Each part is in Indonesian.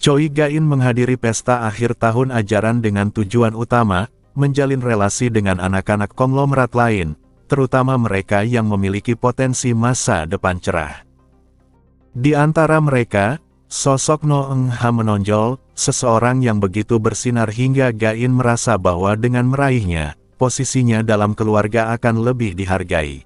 Choi Ga-in menghadiri pesta akhir tahun ajaran dengan tujuan utama, menjalin relasi dengan anak-anak konglomerat lain, terutama mereka yang memiliki potensi masa depan cerah. Di antara mereka, sosok No Eun-ha menonjol, seseorang yang begitu bersinar hingga Ga-in merasa bahwa dengan meraihnya, posisinya dalam keluarga akan lebih dihargai.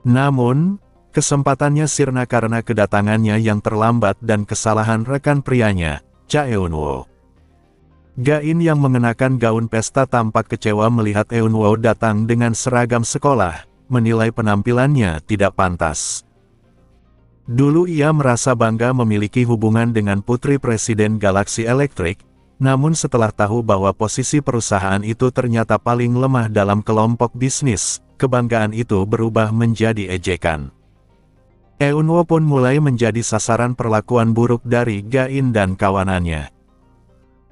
Namun, kesempatannya sirna karena kedatangannya yang terlambat dan kesalahan rekan prianya, Cha Eun-woo. Ga-in yang mengenakan gaun pesta tampak kecewa melihat Eun-woo datang dengan seragam sekolah, menilai penampilannya tidak pantas. Dulu ia merasa bangga memiliki hubungan dengan putri Presiden Galaxy Electric, namun setelah tahu bahwa posisi perusahaan itu ternyata paling lemah dalam kelompok bisnis, kebanggaan itu berubah menjadi ejekan. Eun-woo pun mulai menjadi sasaran perlakuan buruk dari Ga-in dan kawanannya.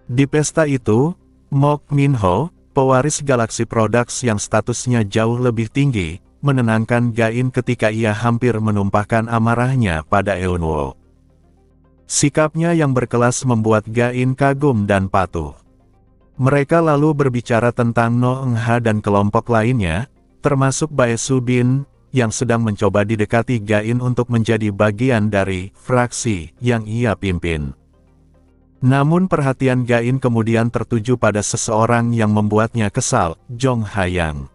Di pesta itu, Mok Min-ho, pewaris Galaxy Products yang statusnya jauh lebih tinggi, menenangkan Ga-in ketika ia hampir menumpahkan amarahnya pada Eun-woo. Sikapnya yang berkelas membuat Ga-in kagum dan patuh. Mereka lalu berbicara tentang No Eun-ha dan kelompok lainnya, termasuk Bae Su-bin, yang sedang mencoba didekati Ga-in untuk menjadi bagian dari fraksi yang ia pimpin. Namun perhatian Ga-in kemudian tertuju pada seseorang yang membuatnya kesal, Jong Ha-yang.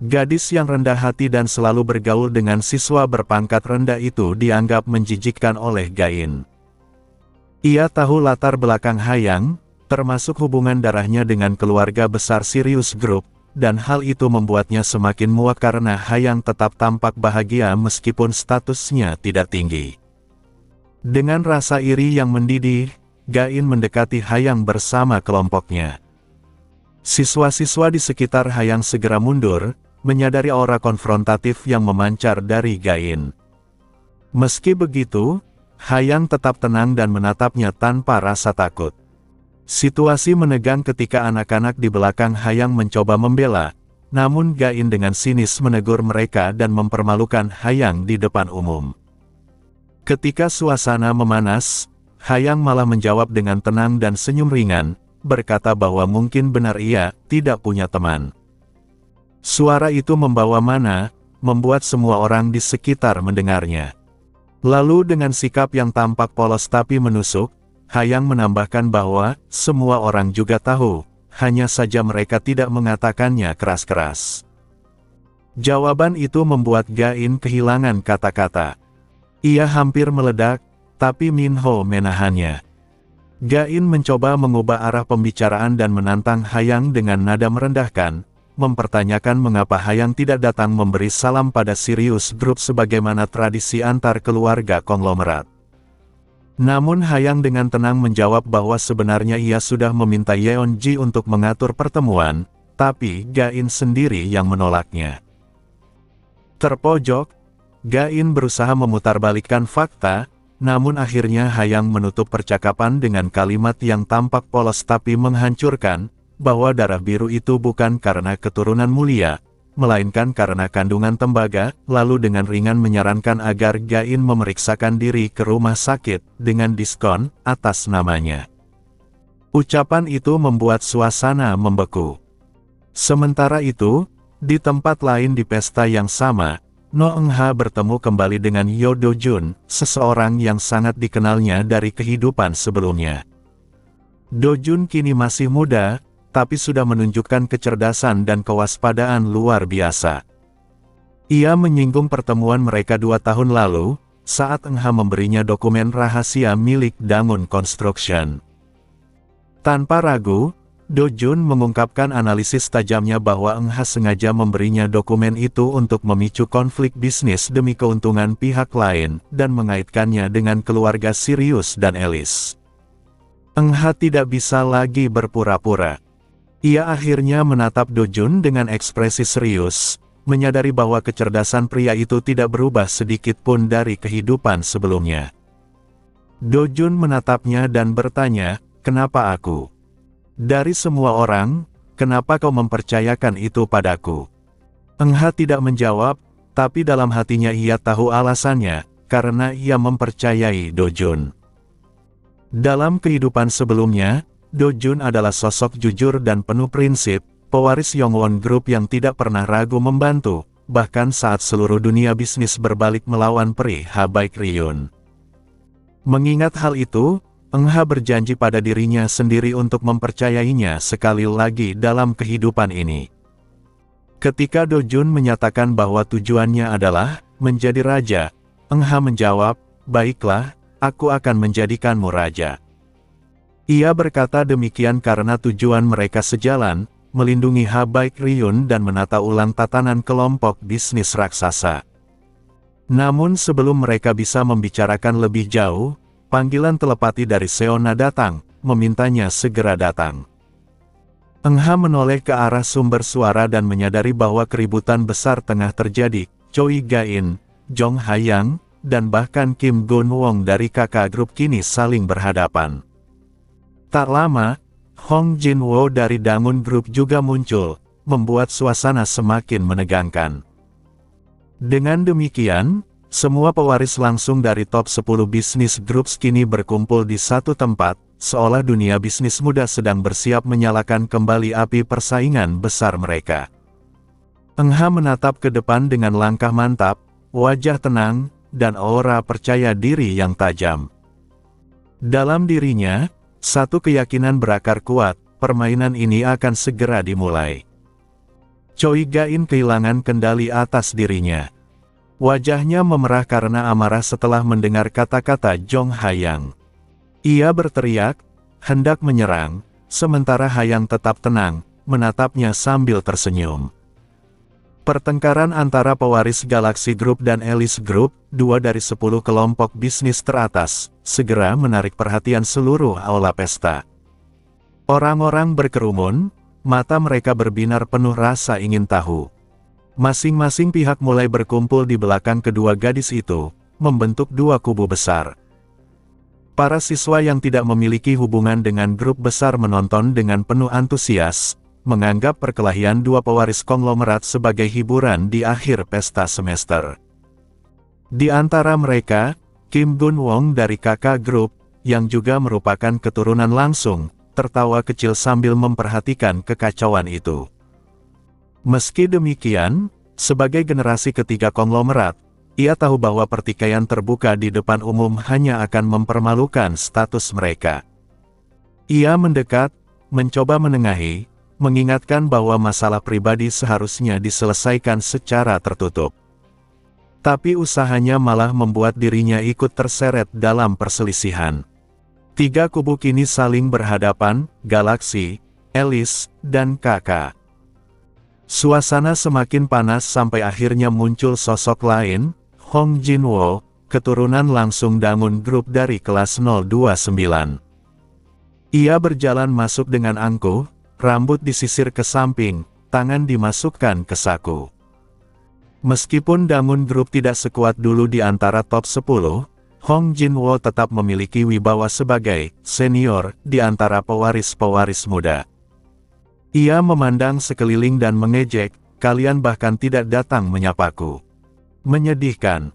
Gadis yang rendah hati dan selalu bergaul dengan siswa berpangkat rendah itu dianggap menjijikkan oleh Ga-in. Ia tahu latar belakang Ha-yang, termasuk hubungan darahnya dengan keluarga besar Sirius Group, dan hal itu membuatnya semakin muak karena Ha-yang tetap tampak bahagia meskipun statusnya tidak tinggi. Dengan rasa iri yang mendidih, Ga-in mendekati Ha-yang bersama kelompoknya. Siswa-siswa di sekitar Ha-yang segera mundur, menyadari aura konfrontatif yang memancar dari Ga-in. Meski begitu, Ha-yang tetap tenang dan menatapnya tanpa rasa takut. Situasi menegang ketika anak-anak di belakang Ha-yang mencoba membela, namun Ga-in dengan sinis menegur mereka dan mempermalukan Ha-yang di depan umum. Ketika suasana memanas, Ha-yang malah menjawab dengan tenang dan senyum ringan, berkata bahwa mungkin benar ia tidak punya teman. Suara itu membawa mana, membuat semua orang di sekitar mendengarnya. Lalu dengan sikap yang tampak polos tapi menusuk, Ha-yang menambahkan bahwa semua orang juga tahu, hanya saja mereka tidak mengatakannya keras-keras. Jawaban itu membuat Ga-in kehilangan kata-kata. Ia hampir meledak, tapi Min-ho menahannya. Ga-in mencoba mengubah arah pembicaraan dan menantang Ha-yang dengan nada merendahkan, mempertanyakan mengapa Ha-yang tidak datang memberi salam pada Sirius Group sebagaimana tradisi antar keluarga konglomerat. Namun Ha-yang dengan tenang menjawab bahwa sebenarnya ia sudah meminta Yeon-ji untuk mengatur pertemuan, tapi Ga-in sendiri yang menolaknya. Terpojok, Ga-in berusaha memutarbalikkan fakta, namun akhirnya Ha-yang menutup percakapan dengan kalimat yang tampak polos tapi menghancurkan, bahwa darah biru itu bukan karena keturunan mulia, melainkan karena kandungan tembaga, lalu dengan ringan menyarankan agar Ga-in memeriksakan diri ke rumah sakit, dengan diskon, atas namanya. Ucapan itu membuat suasana membeku. Sementara itu, di tempat lain di pesta yang sama, No Eun-ha bertemu kembali dengan Yoo Do-jun, seseorang yang sangat dikenalnya dari kehidupan sebelumnya. Do-jun kini masih muda, tapi sudah menunjukkan kecerdasan dan kewaspadaan luar biasa. Ia menyinggung pertemuan mereka 2 tahun lalu, saat Eun-ha memberinya dokumen rahasia milik Dangun Construction. Tanpa ragu, Do-jun mengungkapkan analisis tajamnya bahwa Eun-ha sengaja memberinya dokumen itu untuk memicu konflik bisnis demi keuntungan pihak lain, dan mengaitkannya dengan keluarga Sirius dan Alice. Eun-ha tidak bisa lagi berpura-pura. Ia akhirnya menatap Do-jun dengan ekspresi serius, menyadari bahwa kecerdasan pria itu tidak berubah sedikit pun dari kehidupan sebelumnya. Do-jun menatapnya dan bertanya, "Kenapa aku? Dari semua orang, kenapa kau mempercayakan itu padaku?" Eun-ha tidak menjawab, tapi dalam hatinya ia tahu alasannya, karena ia mempercayai Do-jun. Dalam kehidupan sebelumnya, Do Jun adalah sosok jujur dan penuh prinsip, pewaris Yongwon Group yang tidak pernah ragu membantu, bahkan saat seluruh dunia bisnis berbalik melawan peri Ha Baek-ryun. Mengingat hal itu, Eng Ha berjanji pada dirinya sendiri untuk mempercayainya sekali lagi dalam kehidupan ini. Ketika Do Jun menyatakan bahwa tujuannya adalah menjadi raja, Eng Ha menjawab, "Baiklah, aku akan menjadikanmu raja." Ia berkata demikian karena tujuan mereka sejalan, melindungi Ha Baek-ryun dan menata ulang tatanan kelompok bisnis raksasa. Namun sebelum mereka bisa membicarakan lebih jauh, panggilan telepati dari Seona datang, memintanya segera datang. Eng Ha menoleh ke arah sumber suara dan menyadari bahwa keributan besar tengah terjadi. Choi Ga-in, Jong Ha-yang, dan bahkan Kim Gun-won dari kakak grup kini saling berhadapan. Tak lama, Hong Jin-woo dari Dangun Group juga muncul, membuat suasana semakin menegangkan. Dengan demikian, semua pewaris langsung dari top 10 bisnis grup kini berkumpul di satu tempat, seolah dunia bisnis muda sedang bersiap menyalakan kembali api persaingan besar mereka. Eng Ha menatap ke depan dengan langkah mantap, wajah tenang, dan aura percaya diri yang tajam. Dalam dirinya, satu keyakinan berakar kuat, permainan ini akan segera dimulai. Choi Ga-in kehilangan kendali atas dirinya. Wajahnya memerah karena amarah setelah mendengar kata-kata Jong Ha-yang. Ia berteriak, hendak menyerang, sementara Ha-yang tetap tenang, menatapnya sambil tersenyum. Pertengkaran antara pewaris Galaxy Group dan Alice Group, 2 dari 10 kelompok bisnis teratas, segera menarik perhatian seluruh aula pesta. Orang-orang berkerumun, mata mereka berbinar penuh rasa ingin tahu. Masing-masing pihak mulai berkumpul di belakang kedua gadis itu, membentuk dua kubu besar. Para siswa yang tidak memiliki hubungan dengan grup besar menonton dengan penuh antusias, menganggap perkelahian dua pewaris konglomerat sebagai hiburan di akhir pesta semester. Di antara mereka, Kim Gun-won dari kakak grup, yang juga merupakan keturunan langsung, tertawa kecil sambil memperhatikan kekacauan itu. Meski demikian, sebagai generasi ketiga konglomerat, ia tahu bahwa pertikaian terbuka di depan umum hanya akan mempermalukan status mereka. Ia mendekat, mencoba menengahi, mengingatkan bahwa masalah pribadi seharusnya diselesaikan secara tertutup. Tapi usahanya malah membuat dirinya ikut terseret dalam perselisihan. Tiga kubu kini saling berhadapan, Galaxy, Alice, dan kakak. Suasana semakin panas sampai akhirnya muncul sosok lain, Hong Jin-woo, keturunan langsung Dangun Group dari kelas 029. Ia berjalan masuk dengan angkuh, rambut disisir ke samping, tangan dimasukkan ke saku. Meskipun Dangun Group tidak sekuat dulu di antara top 10, Hong Jin-woo tetap memiliki wibawa sebagai senior di antara pewaris-pewaris muda. Ia memandang sekeliling dan mengejek, "Kalian bahkan tidak datang menyapaku." Menyedihkan.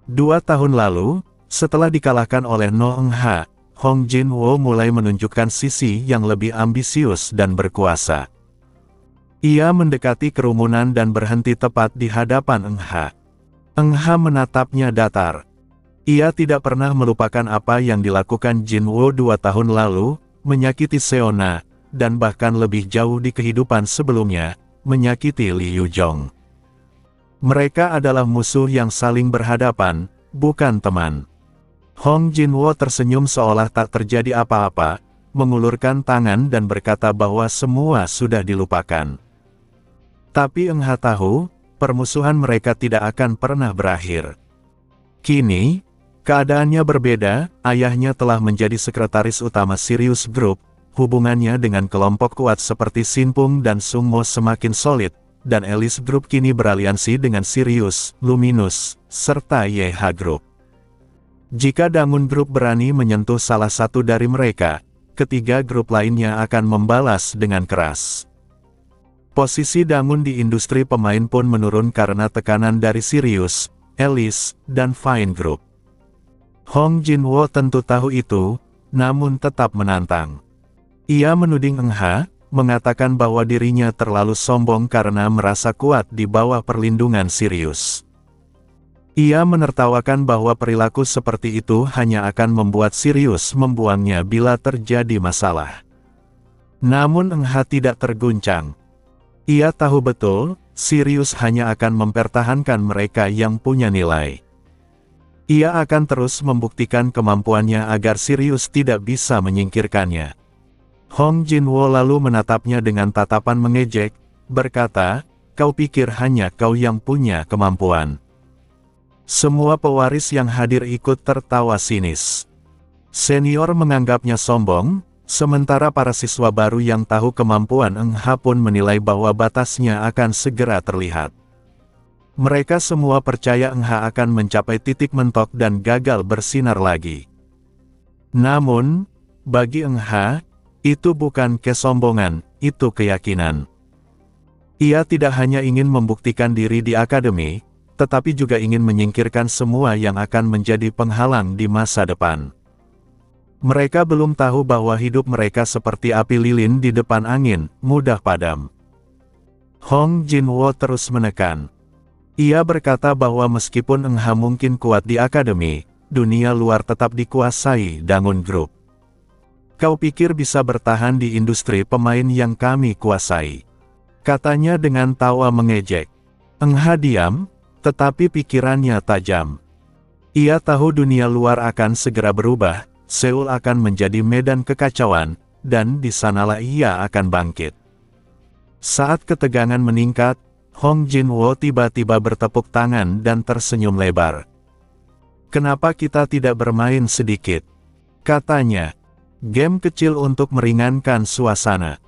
2 tahun lalu, setelah dikalahkan oleh No Eng Ha, Hong Jin-woo mulai menunjukkan sisi yang lebih ambisius dan berkuasa. Ia mendekati kerumunan dan berhenti tepat di hadapan Eng Ha. Eng Ha menatapnya datar. Ia tidak pernah melupakan apa yang dilakukan Jin-woo 2 tahun lalu, menyakiti Seona, dan bahkan lebih jauh di kehidupan sebelumnya, menyakiti Lee Yu-jong. Mereka adalah musuh yang saling berhadapan, bukan teman. Hong Jin-woo tersenyum seolah tak terjadi apa-apa, mengulurkan tangan dan berkata bahwa semua sudah dilupakan. Tapi Eng Ha tahu, permusuhan mereka tidak akan pernah berakhir. Kini, keadaannya berbeda, ayahnya telah menjadi sekretaris utama Sirius Group, hubungannya dengan kelompok kuat seperti Sinpung dan Sungmo semakin solid, dan Alice Group kini beraliansi dengan Sirius, Luminous, serta YH Group. Jika Dangun Group berani menyentuh salah satu dari mereka, ketiga grup lainnya akan membalas dengan keras. Posisi Dangun di industri pemain pun menurun karena tekanan dari Sirius, Alice, dan Fine Group. Hong Jin-woo tentu tahu itu, namun tetap menantang. Ia menuding Eng Ha, mengatakan bahwa dirinya terlalu sombong karena merasa kuat di bawah perlindungan Sirius. Ia menertawakan bahwa perilaku seperti itu hanya akan membuat Sirius membuangnya bila terjadi masalah. Namun Eng Ha tidak terguncang. Ia tahu betul, Sirius hanya akan mempertahankan mereka yang punya nilai. Ia akan terus membuktikan kemampuannya agar Sirius tidak bisa menyingkirkannya. Hong Jinwo lalu menatapnya dengan tatapan mengejek, berkata, "Kau pikir hanya kau yang punya kemampuan?" Semua pewaris yang hadir ikut tertawa sinis. Senior menganggapnya sombong, sementara para siswa baru yang tahu kemampuan Eng Ha pun menilai bahwa batasnya akan segera terlihat. Mereka semua percaya Eng Ha akan mencapai titik mentok dan gagal bersinar lagi. Namun, bagi Eng Ha, itu bukan kesombongan, itu keyakinan. Ia tidak hanya ingin membuktikan diri di akademi, tetapi juga ingin menyingkirkan semua yang akan menjadi penghalang di masa depan. Mereka belum tahu bahwa hidup mereka seperti api lilin di depan angin, mudah padam. Hong Jinwo terus menekan. Ia berkata bahwa meskipun Eng Ha mungkin kuat di akademi, dunia luar tetap dikuasai Dangun Group. Kau pikir bisa bertahan di industri pemain yang kami kuasai? Katanya dengan tawa mengejek. Eng Ha diam, tetapi pikirannya tajam. Ia tahu dunia luar akan segera berubah, Seoul akan menjadi medan kekacauan, dan di sanalah ia akan bangkit. Saat ketegangan meningkat, Hong Jinwo tiba-tiba bertepuk tangan dan tersenyum lebar. "Kenapa kita tidak bermain sedikit?" katanya. Game kecil untuk meringankan suasana.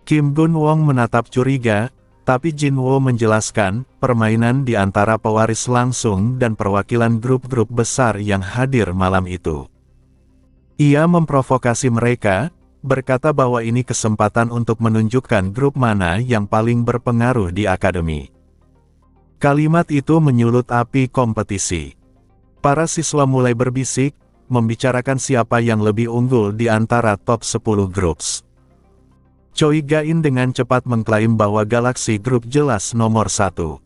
Kim Gun Wong menatap curiga, tapi Jinwo menjelaskan, permainan di antara pewaris langsung dan perwakilan grup-grup besar yang hadir malam itu. Ia memprovokasi mereka, berkata bahwa ini kesempatan untuk menunjukkan grup mana yang paling berpengaruh di akademi. Kalimat itu menyulut api kompetisi. Para siswa mulai berbisik, membicarakan siapa yang lebih unggul di antara top 10 grup. Choi Ga-in dengan cepat mengklaim bahwa Galaxy Group jelas nomor 1.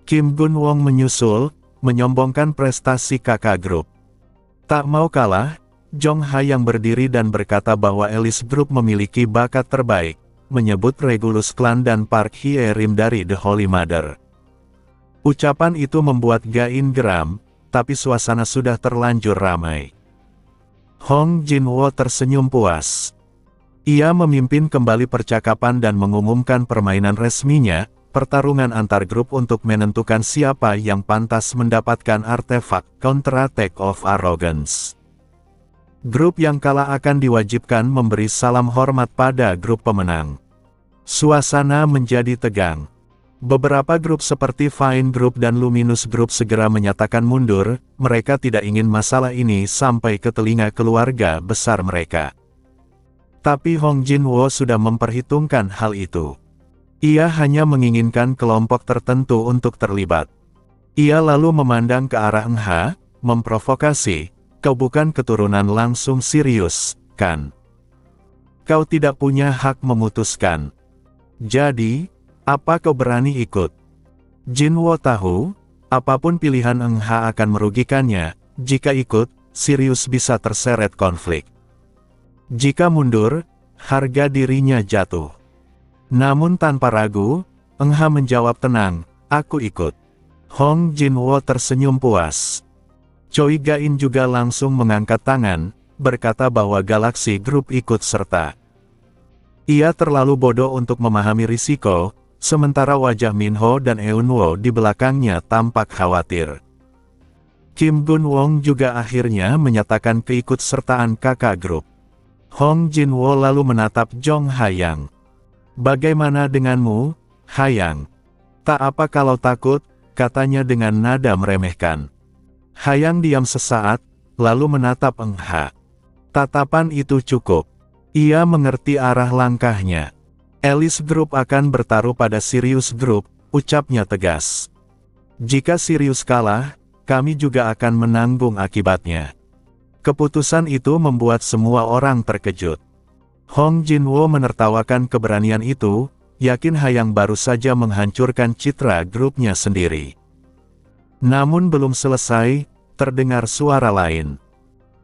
Kim Gun Wong menyusul, menyombongkan prestasi kakak grup. Tak mau kalah, Jong Ha yang berdiri dan berkata bahwa Alice Group memiliki bakat terbaik, menyebut Regulus Clan dan Park Hye Rim dari The Holy Mother. Ucapan itu membuat Ga-in geram, tapi suasana sudah terlanjur ramai. Hong Jinwo tersenyum puas. Ia memimpin kembali percakapan dan mengumumkan permainan resminya, pertarungan antar grup untuk menentukan siapa yang pantas mendapatkan artefak Counter-Attack of Arrogance. Grup yang kalah akan diwajibkan memberi salam hormat pada grup pemenang. Suasana menjadi tegang. Beberapa grup seperti Fine Group dan Luminous Group segera menyatakan mundur, mereka tidak ingin masalah ini sampai ke telinga keluarga besar mereka. Tapi Hong Jinwo sudah memperhitungkan hal itu. Ia hanya menginginkan kelompok tertentu untuk terlibat. Ia lalu memandang ke arah Eng Ha, memprovokasi, "Kau bukan keturunan langsung Sirius, kan? Kau tidak punya hak memutuskan. Jadi, apa kau berani ikut?" Jinwo tahu, apapun pilihan Eng Ha akan merugikannya. Jika ikut, Sirius bisa terseret konflik. Jika mundur, harga dirinya jatuh. Namun tanpa ragu, Eng Ha menjawab tenang, "Aku ikut." Hong Jinwo tersenyum puas. Choi Ga-in juga langsung mengangkat tangan, berkata bahwa Galaxy Group ikut serta. Ia terlalu bodoh untuk memahami risiko, sementara wajah Minho dan Eunwo di belakangnya tampak khawatir. Kim Gun Wong juga akhirnya menyatakan keikutsertaan kakak grup. Hong Jinwo lalu menatap Jong Ha-yang. "Bagaimana denganmu, Ha-yang?" "Tak apa kalau takut," katanya dengan nada meremehkan. Ha-yang diam sesaat, lalu menatap Eng Ha. Tatapan itu cukup. Ia mengerti arah langkahnya. Alice Group akan bertaruh pada Sirius Group, ucapnya tegas. "Jika Sirius kalah, kami juga akan menanggung akibatnya." Keputusan itu membuat semua orang terkejut. Hong Jinwoo menertawakan keberanian itu, yakin Hayang baru saja menghancurkan citra grupnya sendiri. Namun belum selesai, terdengar suara lain.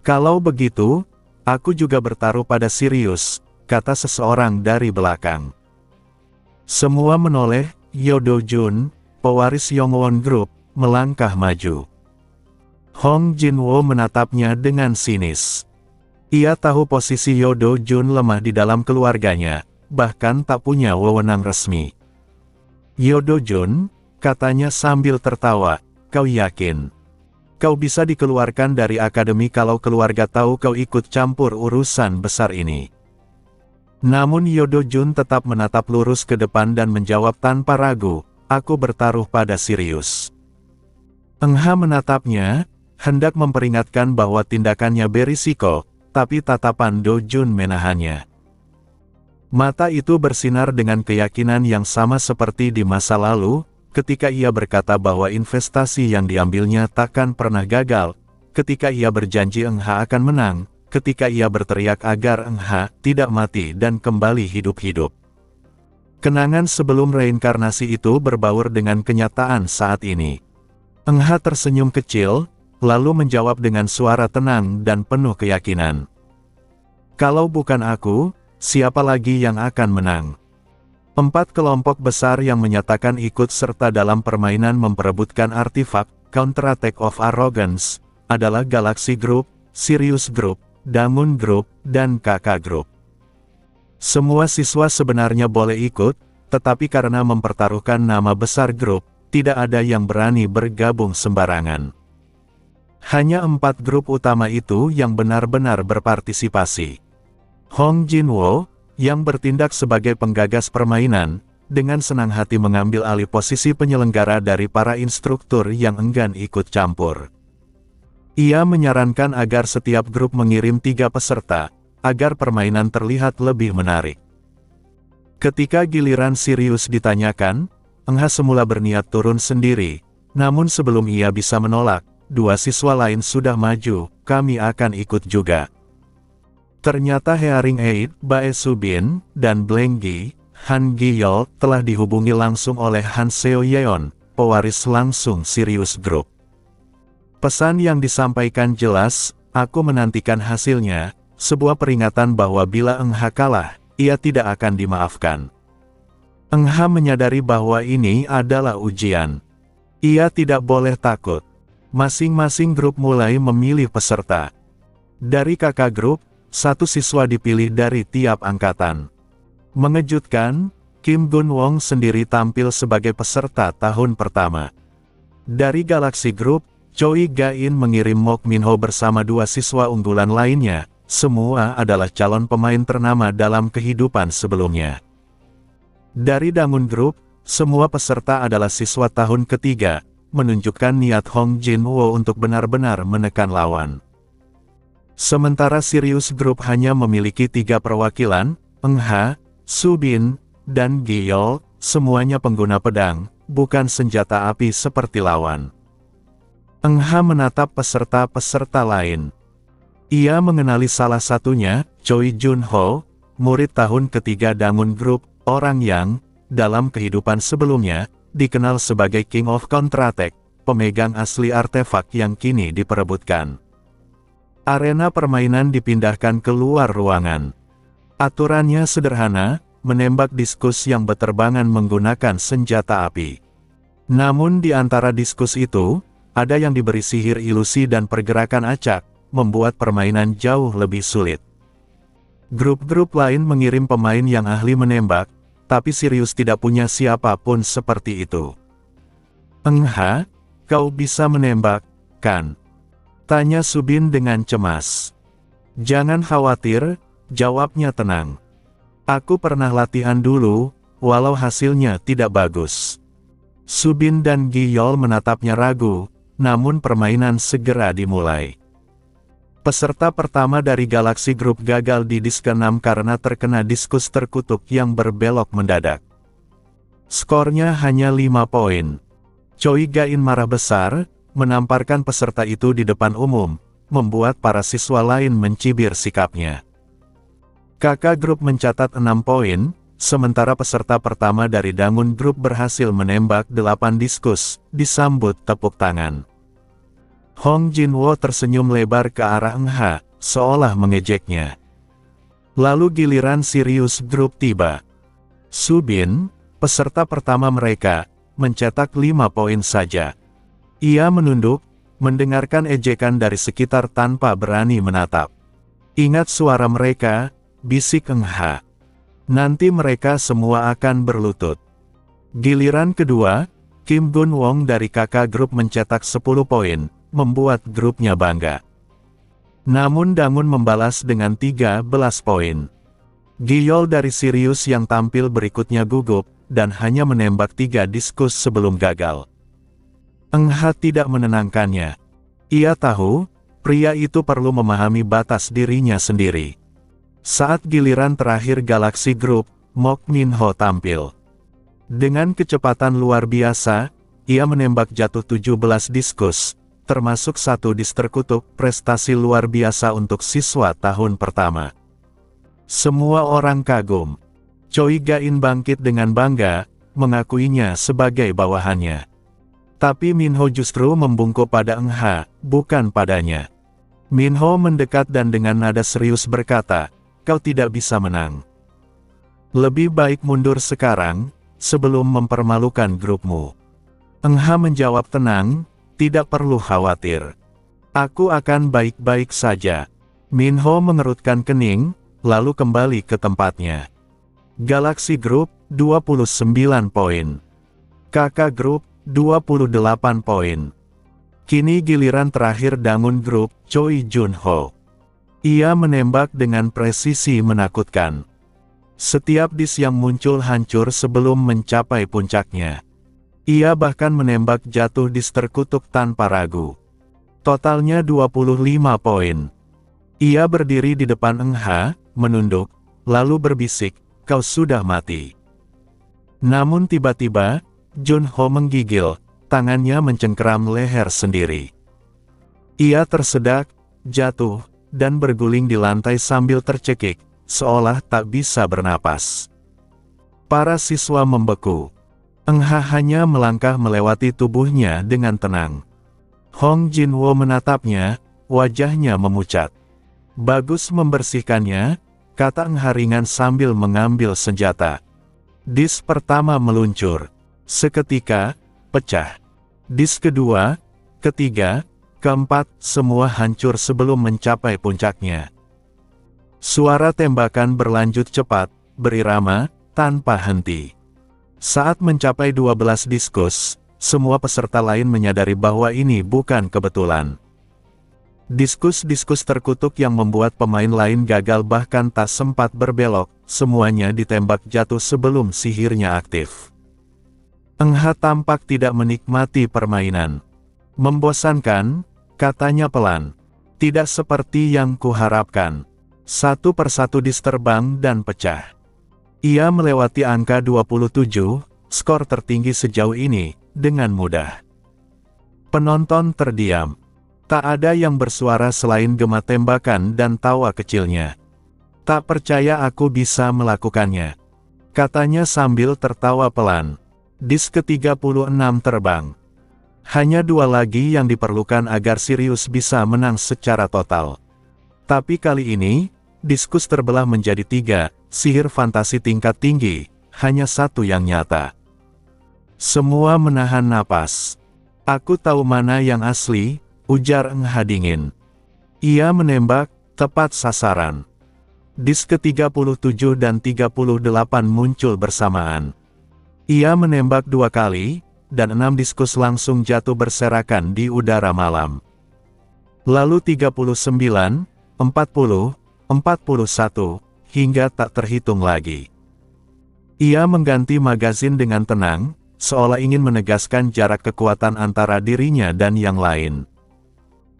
"Kalau begitu, aku juga bertaruh pada Sirius," kata seseorang dari belakang. Semua menoleh. Yo Do-jun, pewaris Yongwon Group, melangkah maju. Hong Jinwoo menatapnya dengan sinis. Ia tahu posisi Yo Do-jun lemah di dalam keluarganya, bahkan tak punya wewenang resmi. "Yo Do-jun," katanya sambil tertawa, "kau yakin kau bisa dikeluarkan dari akademi kalau keluarga tahu kau ikut campur urusan besar ini?" Namun Yo Do-jun tetap menatap lurus ke depan dan menjawab tanpa ragu, "Aku bertaruh pada Sirius." Engha menatapnya, hendak memperingatkan bahwa tindakannya berisiko, tapi tatapan Do-jun menahannya. Mata itu bersinar dengan keyakinan yang sama seperti di masa lalu, ketika ia berkata bahwa investasi yang diambilnya takkan pernah gagal, ketika ia berjanji Engha akan menang, ketika ia berteriak agar Engha tidak mati dan kembali hidup-hidup. Kenangan sebelum reinkarnasi itu berbaur dengan kenyataan saat ini. Engha tersenyum kecil, lalu menjawab dengan suara tenang dan penuh keyakinan. "Kalau bukan aku, siapa lagi yang akan menang?" 4 kelompok besar yang menyatakan ikut serta dalam permainan memperebutkan artefak Counterattack of Arrogance adalah Galaxy Group, Sirius Group, Damun Group, dan Kakak Group. Semua siswa sebenarnya boleh ikut, tetapi karena mempertaruhkan nama besar grup, tidak ada yang berani bergabung sembarangan. Hanya 4 grup utama itu yang benar-benar berpartisipasi. Hong Jinwoo, yang bertindak sebagai penggagas permainan, dengan senang hati mengambil alih posisi penyelenggara dari para instruktur yang enggan ikut campur. Ia menyarankan agar setiap grup mengirim 3 peserta, agar permainan terlihat lebih menarik. Ketika giliran Sirius ditanyakan, Engha semula berniat turun sendiri, namun sebelum ia bisa menolak, 2 siswa lain sudah maju, "Kami akan ikut juga." Ternyata Hearing Aid, Bae Subin, dan Blenggi, Han Gi-yeol telah dihubungi langsung oleh Han Seo Yeon, pewaris langsung Sirius Group. Pesan yang disampaikan jelas, "Aku menantikan hasilnya, sebuah peringatan bahwa bila Engha kalah, ia tidak akan dimaafkan." Engha menyadari bahwa ini adalah ujian. Ia tidak boleh takut. Masing-masing grup mulai memilih peserta. Dari Kakak Grup, 1 siswa dipilih dari tiap angkatan. Mengejutkan, Kim Gun-wong sendiri tampil sebagai peserta tahun pertama. Dari Galaxy Group, Choi Ga-in mengirim Mok Min-ho bersama 2 siswa unggulan lainnya, semua adalah calon pemain ternama dalam kehidupan sebelumnya. Dari Damun Group, semua peserta adalah siswa tahun ketiga, menunjukkan niat Hong Jinwoo untuk benar-benar menekan lawan. Sementara Sirius Group hanya memiliki 3 perwakilan, Engha, Subin, dan Gi-yeol, semuanya pengguna pedang, bukan senjata api seperti lawan. Engha menatap peserta-peserta lain. Ia mengenali salah satunya, Choi Jun-ho, murid tahun ketiga Damun Group, orang yang, dalam kehidupan sebelumnya, dikenal sebagai King of Counterattack, pemegang asli artefak yang kini diperebutkan. Arena permainan dipindahkan ke luar ruangan. Aturannya sederhana, menembak diskus yang berterbangan menggunakan senjata api. Namun di antara diskus itu, ada yang diberi sihir ilusi dan pergerakan acak, membuat permainan jauh lebih sulit. Grup-grup lain mengirim pemain yang ahli menembak, tapi Sirius tidak punya siapapun seperti itu. "Engha, kau bisa menembak, kan?" tanya Subin dengan cemas. "Jangan khawatir," jawabnya tenang. "Aku pernah latihan dulu, walau hasilnya tidak bagus." Subin dan Gi-yeol menatapnya ragu, namun permainan segera dimulai. Peserta pertama dari Galaxy Group gagal di disk ke-6 karena terkena diskus terkutuk yang berbelok mendadak. Skornya hanya 5 poin. Choi Ga-in marah besar, menamparkan peserta itu di depan umum, membuat para siswa lain mencibir sikapnya. Kakak grup mencatat 6 poin, sementara peserta pertama dari Dangun Group berhasil menembak 8 diskus, disambut tepuk tangan. Hong Jinwo tersenyum lebar ke arah Eng Ha, seolah mengejeknya. Lalu giliran Sirius Group tiba. Subin, peserta pertama mereka, mencetak 5 poin saja. Ia menunduk, mendengarkan ejekan dari sekitar tanpa berani menatap. Ingat suara mereka, bisik Eng Ha. Nanti mereka semua akan berlutut. Giliran kedua, Kim Gun Wong dari kakak grup mencetak 10 poin, membuat grupnya bangga. Namun Dangun membalas dengan 13 poin. Giyol dari Sirius yang tampil berikutnya gugup, dan hanya menembak 3 diskus sebelum gagal. Eng Ha tidak menenangkannya. Ia tahu, pria itu perlu memahami batas dirinya sendiri. Saat giliran terakhir Galaxy Group, Mok Min Ho tampil. Dengan kecepatan luar biasa, ia menembak jatuh 17 diskus, termasuk 1 dis terkutuk, prestasi luar biasa untuk siswa tahun pertama. Semua orang kagum. Choi Gain bangkit dengan bangga, mengakuinya sebagai bawahannya. Tapi Min Ho justru membungkuk pada Eng Ha, bukan padanya. Min Ho mendekat dan dengan nada serius berkata, "Kau tidak bisa menang. Lebih baik mundur sekarang, sebelum mempermalukan grupmu." Eng Ha menjawab tenang, "Tidak perlu khawatir. Aku akan baik-baik saja." Min Ho mengerutkan kening, lalu kembali ke tempatnya. Galaxy Group, 29 poin. Kakak Group, 28 poin. Kini giliran terakhir Dangun Group, Choi Jun Ho. Ia menembak dengan presisi menakutkan. Setiap dis yang muncul hancur sebelum mencapai puncaknya. Ia bahkan menembak jatuh dis terkutuk tanpa ragu. Totalnya 25 poin. Ia berdiri di depan Eng Ha, menunduk, lalu berbisik, "Kau sudah mati." Namun tiba-tiba, Jun Ho menggigil, tangannya mencengkeram leher sendiri. Ia tersedak, jatuh, dan berguling di lantai sambil tercekik, seolah tak bisa bernapas. Para siswa membeku. Eng Ha hanya melangkah melewati tubuhnya dengan tenang. Hong Jinwo menatapnya, wajahnya memucat. "Bagus membersihkannya," kata Eng Ha ringan sambil mengambil senjata. Dis pertama meluncur. Seketika, pecah. Dis kedua, ketiga, keempat, semua hancur sebelum mencapai puncaknya. Suara tembakan berlanjut cepat, berirama, tanpa henti. Saat mencapai 12 diskus, semua peserta lain menyadari bahwa ini bukan kebetulan. Diskus-diskus terkutuk yang membuat pemain lain gagal bahkan tak sempat berbelok, semuanya ditembak jatuh sebelum sihirnya aktif. Eng Ha tampak tidak menikmati permainan. "Membosankan," katanya pelan. "Tidak seperti yang kuharapkan." Satu persatu dis terbang dan pecah. Ia melewati angka 27, skor tertinggi sejauh ini, dengan mudah. Penonton terdiam. Tak ada yang bersuara selain gema tembakan dan tawa kecilnya. "Tak percaya aku bisa melakukannya," katanya sambil tertawa pelan. Dis ke-36 terbang. Hanya 2 lagi yang diperlukan agar Sirius bisa menang secara total. Tapi kali ini, diskus terbelah menjadi 3, sihir fantasi tingkat tinggi, hanya 1 yang nyata. Semua menahan napas. "Aku tahu mana yang asli," ujar Eng Ha dingin. Ia menembak, tepat sasaran. Dis ke-37 dan 38 muncul bersamaan. Ia menembak 2 kali, dan 6 diskus langsung jatuh berserakan di udara malam. Lalu 39, 40, 41, hingga tak terhitung lagi. Ia mengganti magazin dengan tenang, seolah ingin menegaskan jarak kekuatan antara dirinya dan yang lain.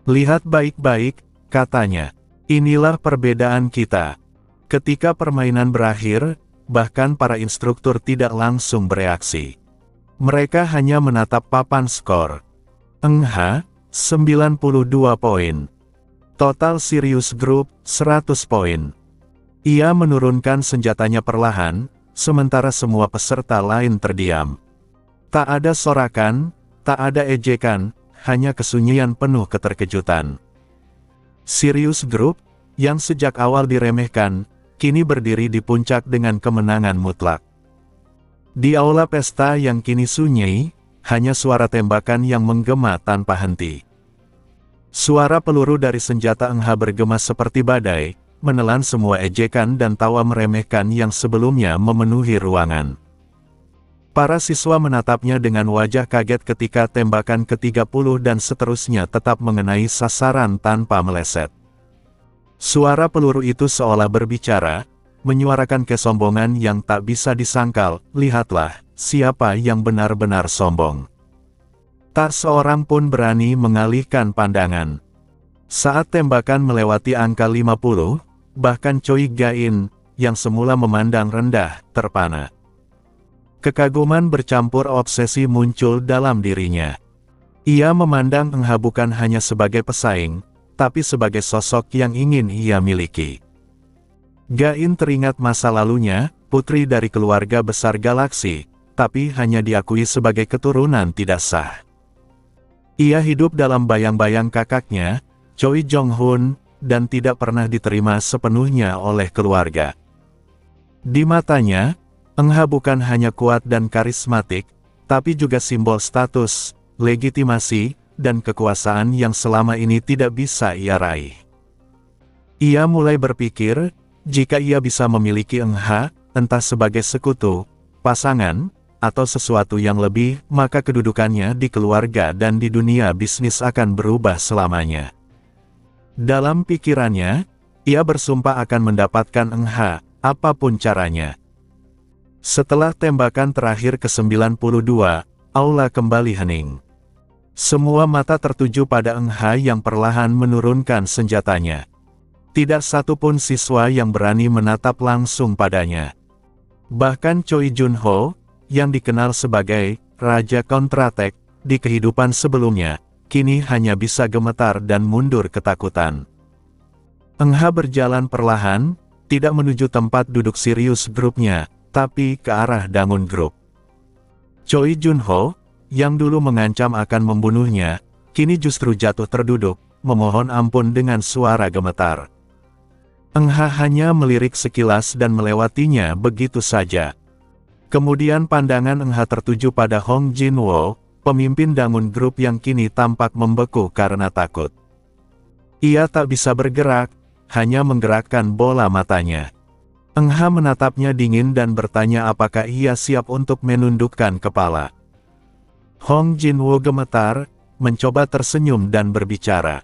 "Lihat baik-baik," katanya. "Inilah perbedaan kita." Ketika permainan berakhir, bahkan para instruktur tidak langsung bereaksi. Mereka hanya menatap papan skor. Eng Ha, 92 poin. Total Sirius Group, 100 poin. Ia menurunkan senjatanya perlahan, sementara semua peserta lain terdiam. Tak ada sorakan, tak ada ejekan, hanya kesunyian penuh keterkejutan. Sirius Group, yang sejak awal diremehkan, kini berdiri di puncak dengan kemenangan mutlak. Di aula pesta yang kini sunyi, hanya suara tembakan yang menggema tanpa henti. Suara peluru dari senjata Engha bergema seperti badai, menelan semua ejekan dan tawa meremehkan yang sebelumnya memenuhi ruangan. Para siswa menatapnya dengan wajah kaget ketika tembakan ke-30 dan seterusnya tetap mengenai sasaran tanpa meleset. Suara peluru itu seolah berbicara, menyuarakan kesombongan yang tak bisa disangkal. Lihatlah, siapa yang benar-benar sombong. Tak seorang pun berani mengalihkan pandangan. Saat tembakan melewati angka 50, bahkan Choi Gain, yang semula memandang rendah, terpana. Kekaguman bercampur obsesi muncul dalam dirinya. Ia memandang Engha bukan hanya sebagai pesaing, tapi sebagai sosok yang ingin ia miliki. Gain teringat masa lalunya, putri dari keluarga besar galaksi, tapi hanya diakui sebagai keturunan tidak sah. Ia hidup dalam bayang-bayang kakaknya, Choi Jong-hun, dan tidak pernah diterima sepenuhnya oleh keluarga. Di matanya, Engha bukan hanya kuat dan karismatik, tapi juga simbol status, legitimasi, dan kekuasaan yang selama ini tidak bisa ia raih. Ia mulai berpikir, jika ia bisa memiliki Engha, entah sebagai sekutu, pasangan, atau sesuatu yang lebih, maka kedudukannya di keluarga dan di dunia bisnis akan berubah selamanya. Dalam pikirannya, ia bersumpah akan mendapatkan Engha, apapun caranya. Setelah tembakan terakhir ke-92, aula kembali hening. Semua mata tertuju pada Engha yang perlahan menurunkan senjatanya. Tidak satu pun siswa yang berani menatap langsung padanya. Bahkan Choi Jun-ho, yang dikenal sebagai Raja Kontratek di kehidupan sebelumnya, kini hanya bisa gemetar dan mundur ketakutan. Engha berjalan perlahan, tidak menuju tempat duduk Sirius Grupnya, tapi ke arah Dangun Group. Choi Jun-ho, yang dulu mengancam akan membunuhnya, kini justru jatuh terduduk, memohon ampun dengan suara gemetar. Engha hanya melirik sekilas dan melewatinya begitu saja. Kemudian pandangan Engha tertuju pada Hong Jin-wo, pemimpin Dangun Group yang kini tampak membeku karena takut. Ia tak bisa bergerak, hanya menggerakkan bola matanya. Engha menatapnya dingin dan bertanya apakah ia siap untuk menundukkan kepala. Hong Jin-wo gemetar, mencoba tersenyum dan berbicara.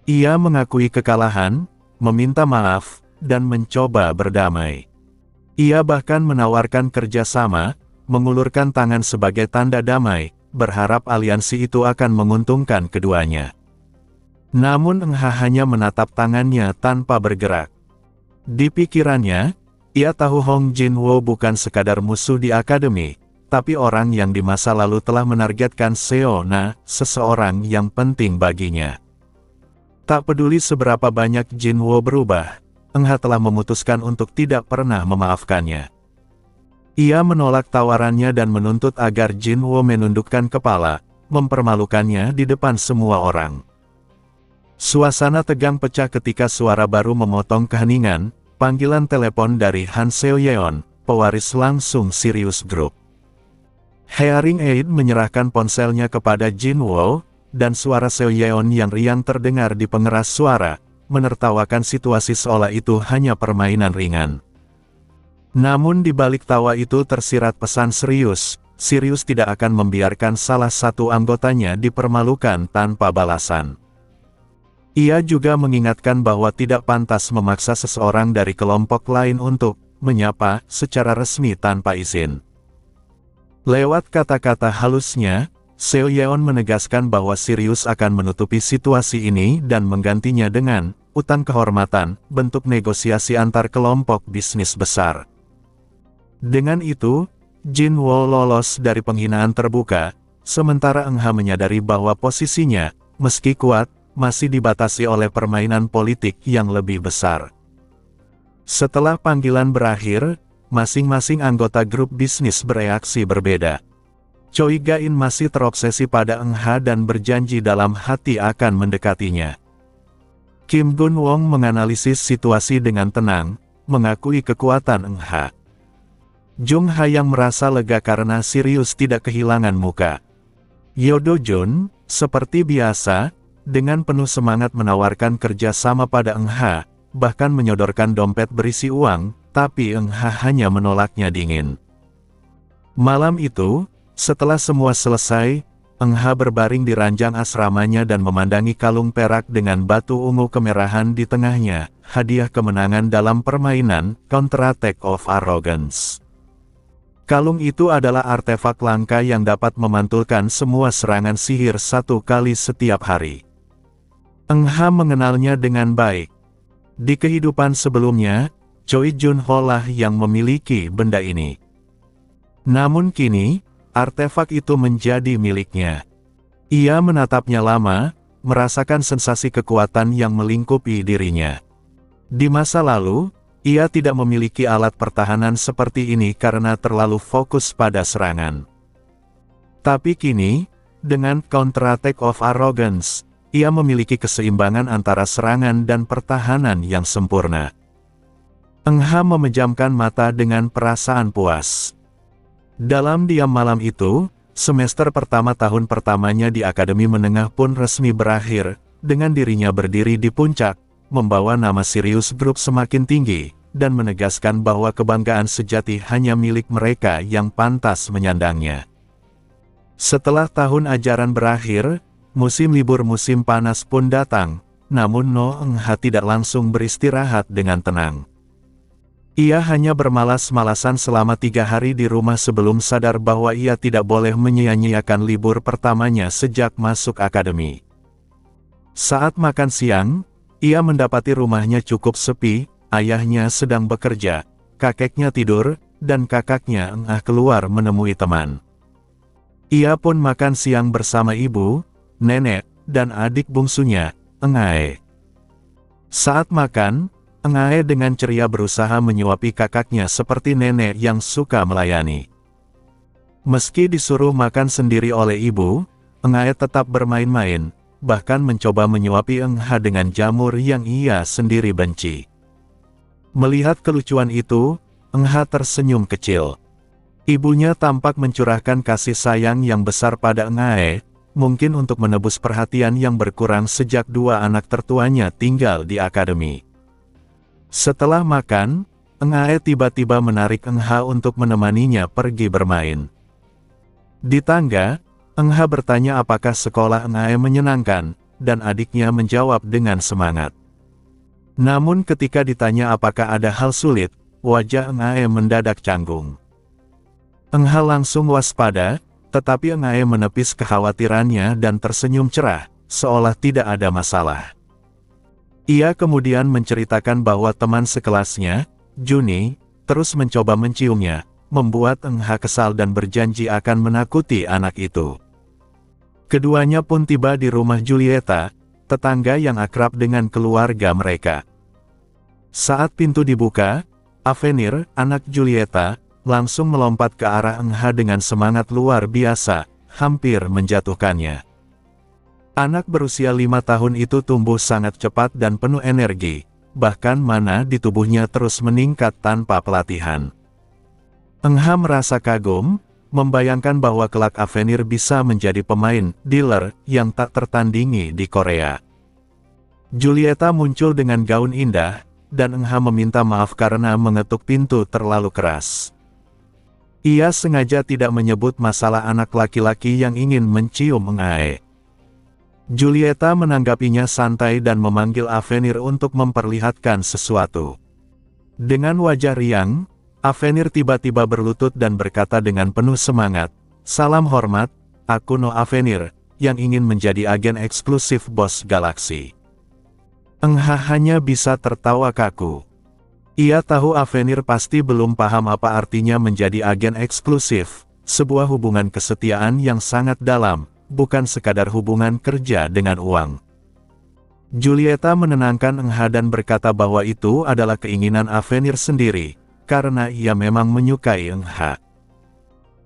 Ia mengakui kekalahan, meminta maaf, dan mencoba berdamai. Ia bahkan menawarkan kerjasama, mengulurkan tangan sebagai tanda damai, berharap aliansi itu akan menguntungkan keduanya. Namun Engha hanya menatap tangannya tanpa bergerak. Di pikirannya, ia tahu Hong Jin-wo bukan sekadar musuh di akademi, tapi orang yang di masa lalu telah menargetkan Seo-na, seseorang yang penting baginya. Tak peduli seberapa banyak Jin-wo berubah, Engha telah memutuskan untuk tidak pernah memaafkannya. Ia menolak tawarannya dan menuntut agar Jin-wo menundukkan kepala, mempermalukannya di depan semua orang. Suasana tegang pecah ketika suara baru memotong keheningan, panggilan telepon dari Han Seo-yeon, pewaris langsung Sirius Group. Hearing Aid menyerahkan ponselnya kepada Jin-wo, dan suara Seo-yeon yang riang terdengar di pengeras suara, menertawakan situasi seolah itu hanya permainan ringan. Namun di balik tawa itu tersirat pesan serius, Sirius tidak akan membiarkan salah satu anggotanya dipermalukan tanpa balasan. Ia juga mengingatkan bahwa tidak pantas memaksa seseorang dari kelompok lain untuk menyapa secara resmi tanpa izin. Lewat kata-kata halusnya, Seo-yeon menegaskan bahwa Sirius akan menutupi situasi ini dan menggantinya dengan utang kehormatan, bentuk negosiasi antar kelompok bisnis besar. Dengan itu, Jin-wo lolos dari penghinaan terbuka, sementara Engha menyadari bahwa posisinya, meski kuat, masih dibatasi oleh permainan politik yang lebih besar. Setelah panggilan berakhir, masing-masing anggota grup bisnis bereaksi berbeda. Choi Ga-in masih terobsesi pada Eng Ha dan berjanji dalam hati akan mendekatinya. Kim Gun Wong menganalisis situasi dengan tenang, mengakui kekuatan Eng Ha. Jung Ha yang merasa lega karena Sirius tidak kehilangan muka. Yodo Jun, seperti biasa, dengan penuh semangat menawarkan kerja sama pada Eng Ha, bahkan menyodorkan dompet berisi uang, tapi Eng Ha hanya menolaknya dingin. Malam itu, setelah semua selesai, Eng Ha berbaring di ranjang asramanya dan memandangi kalung perak dengan batu ungu kemerahan di tengahnya, hadiah kemenangan dalam permainan Counter-Attack of Arrogance. Kalung itu adalah artefak langka yang dapat memantulkan semua serangan sihir 1 kali setiap hari. Eng Ha mengenalnya dengan baik. Di kehidupan sebelumnya, Choi Jun Ho lah yang memiliki benda ini. Namun kini, artefak itu menjadi miliknya. Ia menatapnya lama, merasakan sensasi kekuatan yang melingkupi dirinya. Di masa lalu, ia tidak memiliki alat pertahanan seperti ini karena terlalu fokus pada serangan. Tapi kini, dengan Counter-Attack of Arrogance, ia memiliki keseimbangan antara serangan dan pertahanan yang sempurna. Eng Ha memejamkan mata dengan perasaan puas. Dalam diam malam itu, semester pertama tahun pertamanya di Akademi Menengah pun resmi berakhir, dengan dirinya berdiri di puncak, membawa nama Sirius Group semakin tinggi, dan menegaskan bahwa kebanggaan sejati hanya milik mereka yang pantas menyandangnya. Setelah tahun ajaran berakhir, musim libur musim panas pun datang, namun Eng Ha tidak langsung beristirahat dengan tenang. Ia hanya bermalas-malasan selama 3 hari di rumah sebelum sadar bahwa ia tidak boleh menyia-nyiakan libur pertamanya sejak masuk akademi. Saat makan siang, ia mendapati rumahnya cukup sepi, ayahnya sedang bekerja, kakeknya tidur, dan kakaknya Eng Ha keluar menemui teman. Ia pun makan siang bersama ibu, nenek, dan adik bungsunya, Eng Ae. Saat makan, Eng Ae dengan ceria berusaha menyuapi kakaknya seperti nenek yang suka melayani. Meski disuruh makan sendiri oleh ibu, Eng Ae tetap bermain-main, bahkan mencoba menyuapi Eng Ha dengan jamur yang ia sendiri benci. Melihat kelucuan itu, Eng Ha tersenyum kecil. Ibunya tampak mencurahkan kasih sayang yang besar pada Eng Ae, mungkin untuk menebus perhatian yang berkurang sejak 2 anak tertuanya tinggal di akademi. Setelah makan, Eng Ae tiba-tiba menarik Eng Ha untuk menemaninya pergi bermain. Di tangga, Eng Ha bertanya apakah sekolah Eng Ae menyenangkan, dan adiknya menjawab dengan semangat. Namun ketika ditanya apakah ada hal sulit, wajah Eng Ae mendadak canggung. Eng Ha langsung waspada, tetapi Eng Ae menepis kekhawatirannya dan tersenyum cerah, seolah tidak ada masalah. Ia kemudian menceritakan bahwa teman sekelasnya, Juni, terus mencoba menciumnya, membuat Eng Ha kesal dan berjanji akan menakuti anak itu. Keduanya pun tiba di rumah Julieta, tetangga yang akrab dengan keluarga mereka. Saat pintu dibuka, Avenir, anak Julieta, langsung melompat ke arah Eng Ha dengan semangat luar biasa, hampir menjatuhkannya. Anak berusia 5 tahun itu tumbuh sangat cepat dan penuh energi, bahkan mana di tubuhnya terus meningkat tanpa pelatihan. Eng Ha merasa kagum, membayangkan bahwa kelak Avenir bisa menjadi pemain dealer yang tak tertandingi di Korea. Julieta muncul dengan gaun indah, dan Eng Ha meminta maaf karena mengetuk pintu terlalu keras. Ia sengaja tidak menyebut masalah anak laki-laki yang ingin mencium Eng Ae. Julieta menanggapinya santai dan memanggil Avenir untuk memperlihatkan sesuatu. Dengan wajah riang, Avenir tiba-tiba berlutut dan berkata dengan penuh semangat, "Salam hormat, aku No Avenir, yang ingin menjadi agen eksklusif bos galaksi." Eng Ha hanya bisa tertawa kaku. Ia tahu Avenir pasti belum paham apa artinya menjadi agen eksklusif, sebuah hubungan kesetiaan yang sangat dalam, bukan sekadar hubungan kerja dengan uang. Julieta menenangkan Engha dan berkata bahwa itu adalah keinginan Avenir sendiri, karena ia memang menyukai Engha.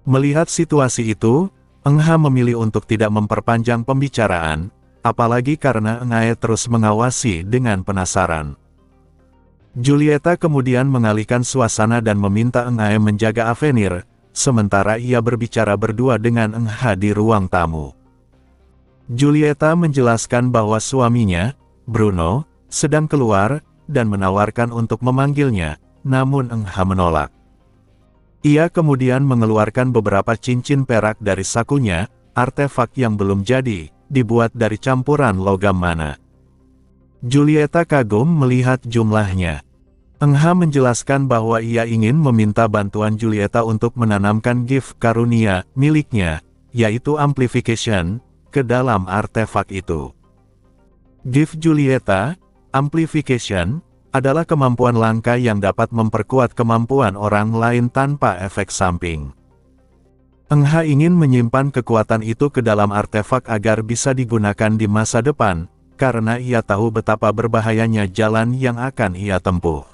Melihat situasi itu, Engha memilih untuk tidak memperpanjang pembicaraan, apalagi karena Engha terus mengawasi dengan penasaran. Julieta kemudian mengalihkan suasana dan meminta Engha menjaga Avenir, sementara ia berbicara berdua dengan Engha di ruang tamu. Julieta menjelaskan bahwa suaminya, Bruno, sedang keluar, dan menawarkan untuk memanggilnya, namun Engha menolak. Ia kemudian mengeluarkan beberapa cincin perak dari sakunya, artefak yang belum jadi, dibuat dari campuran logam mana. Julieta kagum melihat jumlahnya. Engha menjelaskan bahwa ia ingin meminta bantuan Julieta untuk menanamkan gift karunia miliknya, yaitu amplification, ke dalam artefak itu. Gift Julieta, amplification, adalah kemampuan langka yang dapat memperkuat kemampuan orang lain tanpa efek samping. Engha ingin menyimpan kekuatan itu ke dalam artefak agar bisa digunakan di masa depan, karena ia tahu betapa berbahayanya jalan yang akan ia tempuh.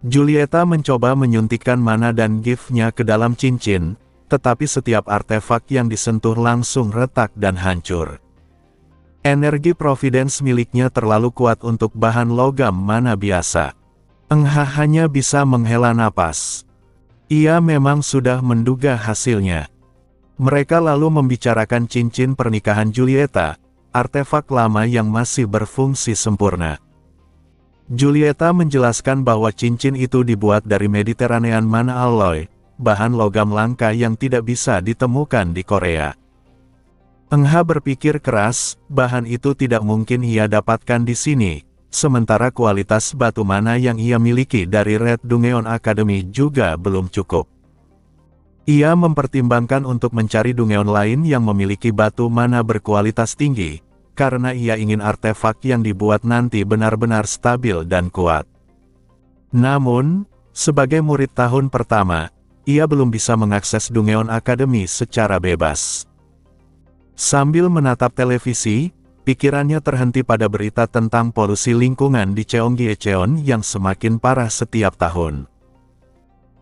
Julieta mencoba menyuntikkan mana dan gift-nya ke dalam cincin, tetapi setiap artefak yang disentuh langsung retak dan hancur. Energi Providence miliknya terlalu kuat untuk bahan logam mana biasa. Engha hanya bisa menghela napas. Ia memang sudah menduga hasilnya. Mereka lalu membicarakan cincin pernikahan Julieta, artefak lama yang masih berfungsi sempurna. Julieta menjelaskan bahwa cincin itu dibuat dari Mediterranean mana alloy, bahan logam langka yang tidak bisa ditemukan di Korea. Engha berpikir keras, bahan itu tidak mungkin ia dapatkan di sini, sementara kualitas batu mana yang ia miliki dari Red Dungeon Academy juga belum cukup. Ia mempertimbangkan untuk mencari Dungeon lain yang memiliki batu mana berkualitas tinggi, karena ia ingin artefak yang dibuat nanti benar-benar stabil dan kuat. Namun, sebagai murid tahun pertama, ia belum bisa mengakses Dungeon Academy secara bebas. Sambil menatap televisi, pikirannya terhenti pada berita tentang polusi lingkungan di Cheonggyecheon yang semakin parah setiap tahun.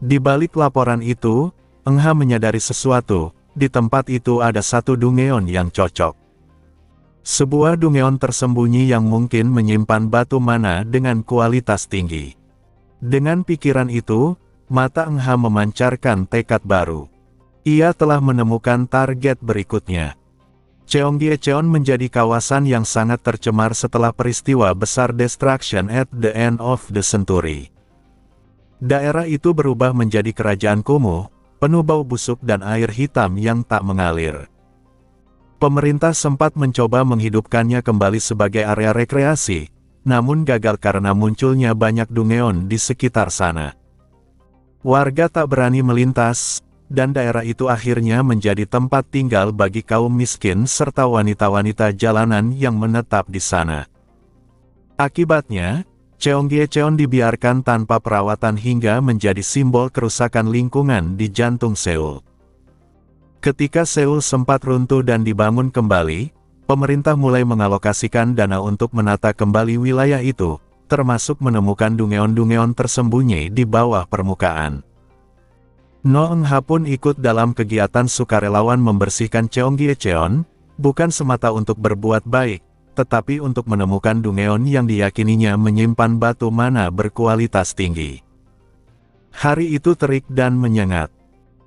Di balik laporan itu, Engha menyadari sesuatu, di tempat itu ada satu Dungeon yang cocok. Sebuah Dungeon tersembunyi yang mungkin menyimpan batu mana dengan kualitas tinggi. Dengan pikiran itu, mata Engha memancarkan tekad baru. Ia telah menemukan target berikutnya. Cheonggyecheon menjadi kawasan yang sangat tercemar setelah peristiwa besar Destruction at the End of the Century. Daerah itu berubah menjadi kerajaan kumuh, penuh bau busuk dan air hitam yang tak mengalir. Pemerintah sempat mencoba menghidupkannya kembali sebagai area rekreasi, namun gagal karena munculnya banyak Dungeon di sekitar sana. Warga tak berani melintas, dan daerah itu akhirnya menjadi tempat tinggal bagi kaum miskin serta wanita-wanita jalanan yang menetap di sana. Akibatnya, Cheonggyecheon dibiarkan tanpa perawatan hingga menjadi simbol kerusakan lingkungan di jantung Seoul. Ketika Seoul sempat runtuh dan dibangun kembali, pemerintah mulai mengalokasikan dana untuk menata kembali wilayah itu, termasuk menemukan Dungeon-Dungeon tersembunyi di bawah permukaan. Engha pun ikut dalam kegiatan sukarelawan membersihkan Cheonggyecheon, bukan semata untuk berbuat baik, tetapi untuk menemukan Dungeon yang diyakininya menyimpan batu mana berkualitas tinggi. Hari itu terik dan menyengat.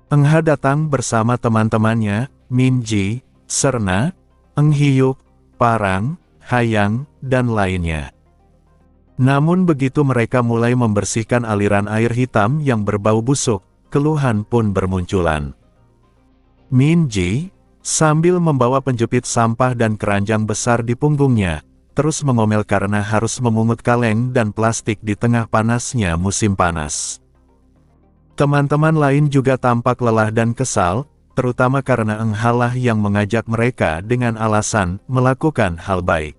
Engha datang bersama teman-temannya, Minji, Serna, Enghyuk, Parang, Hayang, dan lainnya. Namun begitu mereka mulai membersihkan aliran air hitam yang berbau busuk, keluhan pun bermunculan. Minji, sambil membawa penjepit sampah dan keranjang besar di punggungnya, terus mengomel karena harus memungut kaleng dan plastik di tengah panasnya musim panas. Teman-teman lain juga tampak lelah dan kesal, terutama karena Engha lah yang mengajak mereka dengan alasan melakukan hal baik.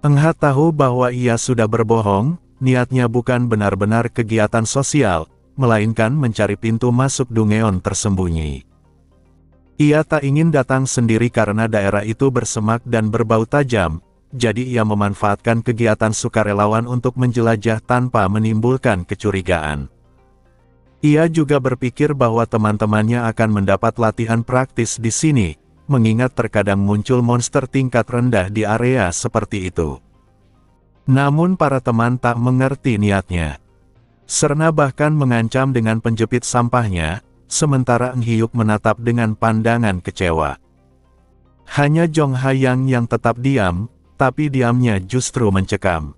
Engha tahu bahwa ia sudah berbohong, niatnya bukan benar-benar kegiatan sosial, melainkan mencari pintu masuk Dungeon tersembunyi. Ia tak ingin datang sendiri karena daerah itu bersemak dan berbau tajam, jadi ia memanfaatkan kegiatan sukarelawan untuk menjelajah tanpa menimbulkan kecurigaan. Ia juga berpikir bahwa teman-temannya akan mendapat latihan praktis di sini, mengingat terkadang muncul monster tingkat rendah di area seperti itu. Namun para teman tak mengerti niatnya. Serna bahkan mengancam dengan penjepit sampahnya, sementara Eng Hyuk menatap dengan pandangan kecewa. Hanya Jong Ha-yang yang tetap diam, tapi diamnya justru mencekam.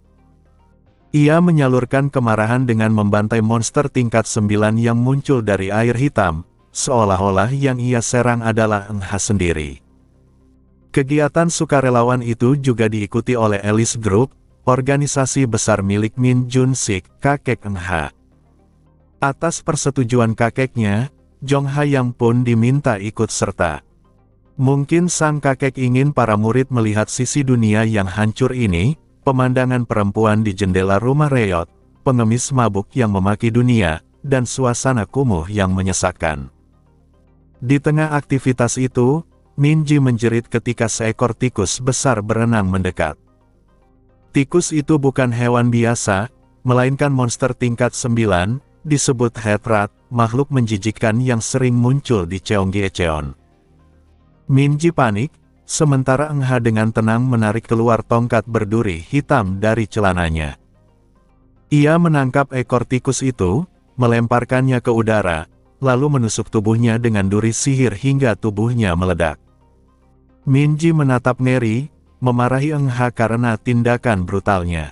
Ia menyalurkan kemarahan dengan membantai monster tingkat 9 yang muncul dari air hitam, seolah-olah yang ia serang adalah Eng Ha sendiri. Kegiatan sukarelawan itu juga diikuti oleh Alice Group, organisasi besar milik Min Jun-sik, kakek Eng Ha. Atas persetujuan kakeknya, Jong Ha-yang pun diminta ikut serta. Mungkin sang kakek ingin para murid melihat sisi dunia yang hancur ini, pemandangan perempuan di jendela rumah reot, pengemis mabuk yang memaki dunia, dan suasana kumuh yang menyesakkan. Di tengah aktivitas itu, Min Ji menjerit ketika seekor tikus besar berenang mendekat. Tikus itu bukan hewan biasa, melainkan monster tingkat 9, disebut Headrat, makhluk menjijikkan yang sering muncul di Cheonggyecheon. Min Ji panik, sementara Eng Ha dengan tenang menarik keluar tongkat berduri hitam dari celananya. Ia menangkap ekor tikus itu, melemparkannya ke udara, lalu menusuk tubuhnya dengan duri sihir hingga tubuhnya meledak. Min Ji menatap ngeri, memarahi Eng Ha karena tindakan brutalnya.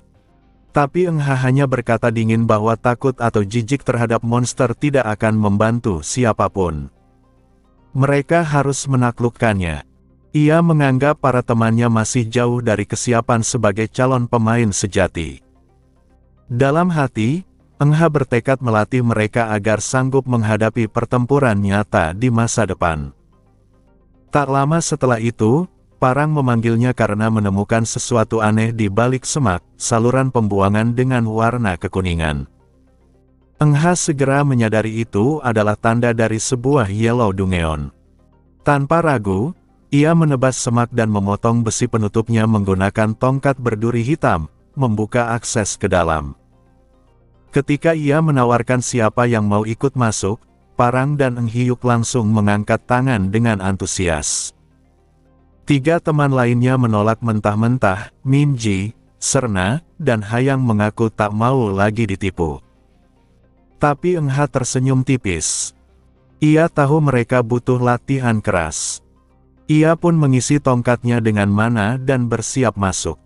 Tapi Eng Ha hanya berkata dingin bahwa takut atau jijik terhadap monster tidak akan membantu siapapun. Mereka harus menaklukkannya. Ia menganggap para temannya masih jauh dari kesiapan sebagai calon pemain sejati. Dalam hati, Eng Ha bertekad melatih mereka agar sanggup menghadapi pertempuran nyata di masa depan. Tak lama setelah itu, Parang memanggilnya karena menemukan sesuatu aneh di balik semak, saluran pembuangan dengan warna kekuningan. Eng Ha segera menyadari itu adalah tanda dari sebuah Yellow Dungeon. Tanpa ragu, ia menebas semak dan memotong besi penutupnya menggunakan tongkat berduri hitam, membuka akses ke dalam. Ketika ia menawarkan siapa yang mau ikut masuk, Parang dan Eng Hyuk langsung mengangkat tangan dengan antusias. Tiga teman lainnya menolak mentah-mentah, Min Ji, Serna, dan Hayang mengaku tak mau lagi ditipu. Tapi Eng Ha tersenyum tipis. Ia tahu mereka butuh latihan keras. Ia pun mengisi tongkatnya dengan mana dan bersiap masuk.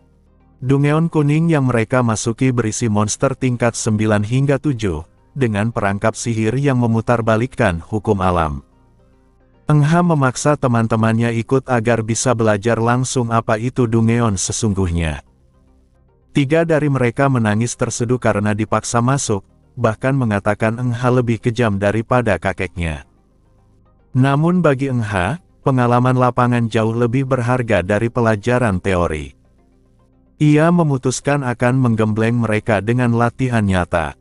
Dungeon kuning yang mereka masuki berisi monster tingkat 9 hingga 7, dengan perangkap sihir yang memutarbalikkan hukum alam. Eng Ha memaksa teman-temannya ikut agar bisa belajar langsung apa itu Dungeon sesungguhnya. Tiga dari mereka menangis terseduh karena dipaksa masuk, bahkan mengatakan Eng Ha lebih kejam daripada kakeknya. Namun bagi Eng Ha, pengalaman lapangan jauh lebih berharga dari pelajaran teori. Ia memutuskan akan menggembleng mereka dengan latihan nyata.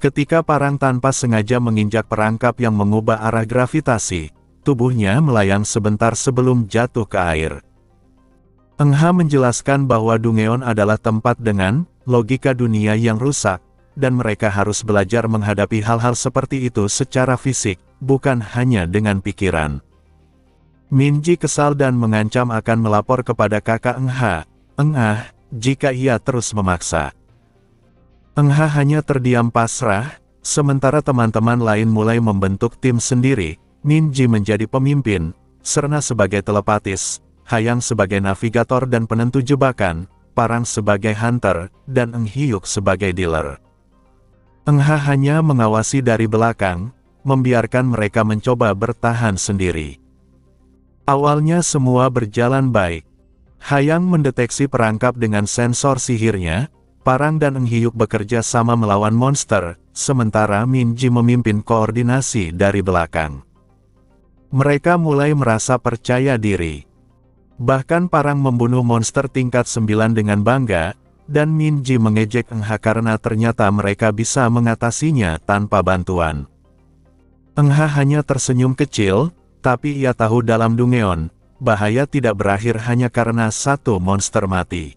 Ketika Parang tanpa sengaja menginjak perangkap yang mengubah arah gravitasi, tubuhnya melayang sebentar sebelum jatuh ke air. Eng Ha menjelaskan bahwa Dungeon adalah tempat dengan logika dunia yang rusak, dan mereka harus belajar menghadapi hal-hal seperti itu secara fisik, bukan hanya dengan pikiran. Min Ji kesal dan mengancam akan melapor kepada kakak Eng Ha, jika ia terus memaksa. Eng Ha hanya terdiam pasrah, sementara teman-teman lain mulai membentuk tim sendiri. Min Ji menjadi pemimpin, Serna sebagai telepatis, Hayang sebagai navigator dan penentu jebakan, Parang sebagai hunter, dan Eng Hyuk sebagai dealer. Eng Ha hanya mengawasi dari belakang, membiarkan mereka mencoba bertahan sendiri. Awalnya semua berjalan baik. Hayang mendeteksi perangkap dengan sensor sihirnya, Parang dan Eng Hyuk bekerja sama melawan monster, sementara Min Ji memimpin koordinasi dari belakang. Mereka mulai merasa percaya diri. Bahkan Parang membunuh monster tingkat 9 dengan bangga, dan Min Ji mengejek Eng Ha karena ternyata mereka bisa mengatasinya tanpa bantuan. Eng Ha hanya tersenyum kecil, tapi ia tahu dalam Dungeon, bahaya tidak berakhir hanya karena satu monster mati.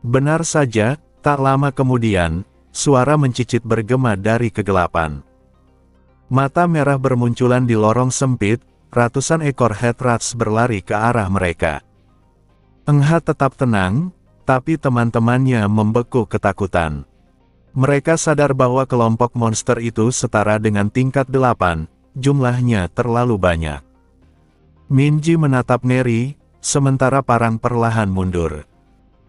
Benar saja, tak lama kemudian, suara mencicit bergema dari kegelapan. Mata merah bermunculan di lorong sempit, ratusan ekor Headrats berlari ke arah mereka. Engha tetap tenang, tapi teman-temannya membeku ketakutan. Mereka sadar bahwa kelompok monster itu setara dengan tingkat 8, jumlahnya terlalu banyak. Minji menatap ngeri, sementara Parang perlahan mundur.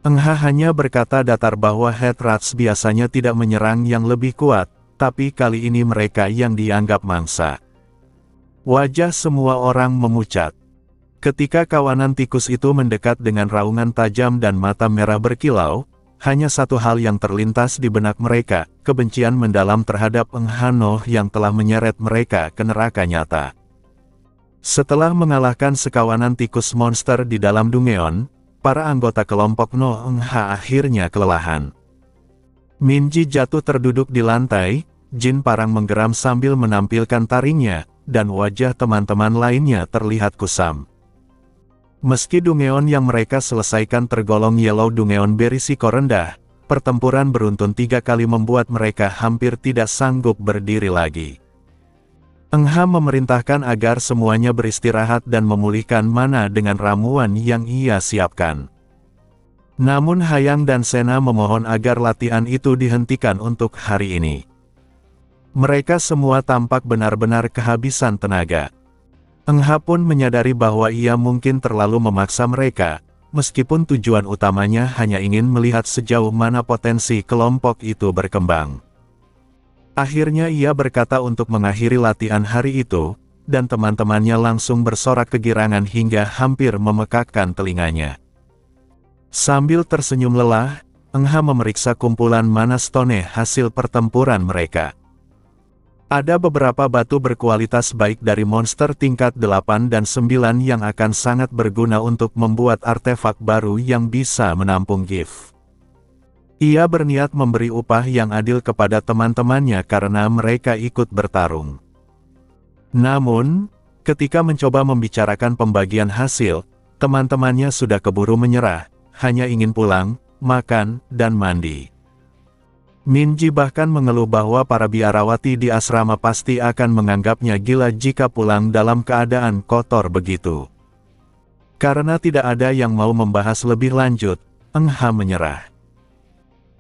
Engha hanya berkata datar bahwa Headrats biasanya tidak menyerang yang lebih kuat, tapi kali ini mereka yang dianggap mangsa. Wajah semua orang memucat. Ketika kawanan tikus itu mendekat dengan raungan tajam dan mata merah berkilau, hanya satu hal yang terlintas di benak mereka, kebencian mendalam terhadap Engha Noh yang telah menyeret mereka ke neraka nyata. Setelah mengalahkan sekawanan tikus monster di dalam Dungeon, para anggota kelompok No Engha akhirnya kelelahan. Minji jatuh terduduk di lantai, Jin Parang menggeram sambil menampilkan taringnya, dan wajah teman-teman lainnya terlihat kusam. Meski Dungeon yang mereka selesaikan tergolong Yellow Dungeon berisiko rendah, pertempuran beruntun 3 kali membuat mereka hampir tidak sanggup berdiri lagi. Engha memerintahkan agar semuanya beristirahat dan memulihkan mana dengan ramuan yang ia siapkan. Namun Hayang dan Sena memohon agar latihan itu dihentikan untuk hari ini. Mereka semua tampak benar-benar kehabisan tenaga. Engha pun menyadari bahwa ia mungkin terlalu memaksa mereka, meskipun tujuan utamanya hanya ingin melihat sejauh mana potensi kelompok itu berkembang. Akhirnya ia berkata untuk mengakhiri latihan hari itu, dan teman-temannya langsung bersorak kegirangan hingga hampir memekakkan telinganya. Sambil tersenyum lelah, Engha memeriksa kumpulan mana stone hasil pertempuran mereka. Ada beberapa batu berkualitas baik dari monster tingkat 8 dan 9 yang akan sangat berguna untuk membuat artefak baru yang bisa menampung gift. Ia berniat memberi upah yang adil kepada teman-temannya karena mereka ikut bertarung. Namun, ketika mencoba membicarakan pembagian hasil, teman-temannya sudah keburu menyerah, hanya ingin pulang, makan, dan mandi. Minji bahkan mengeluh bahwa para biarawati di asrama pasti akan menganggapnya gila jika pulang dalam keadaan kotor begitu. Karena tidak ada yang mau membahas lebih lanjut, Engha menyerah.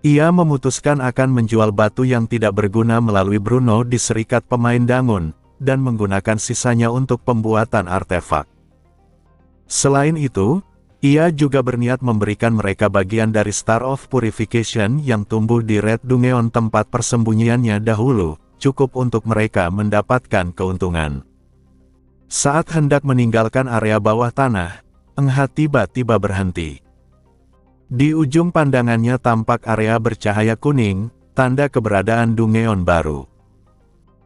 Ia memutuskan akan menjual batu yang tidak berguna melalui Bruno di Serikat Pemain Dangun, dan menggunakan sisanya untuk pembuatan artefak. Selain itu, ia juga berniat memberikan mereka bagian dari Star of Purification yang tumbuh di Red Dungeon tempat persembunyiannya dahulu, cukup untuk mereka mendapatkan keuntungan. Saat hendak meninggalkan area bawah tanah, Engha tiba-tiba berhenti. Di ujung pandangannya tampak area bercahaya kuning, tanda keberadaan Dungeon baru.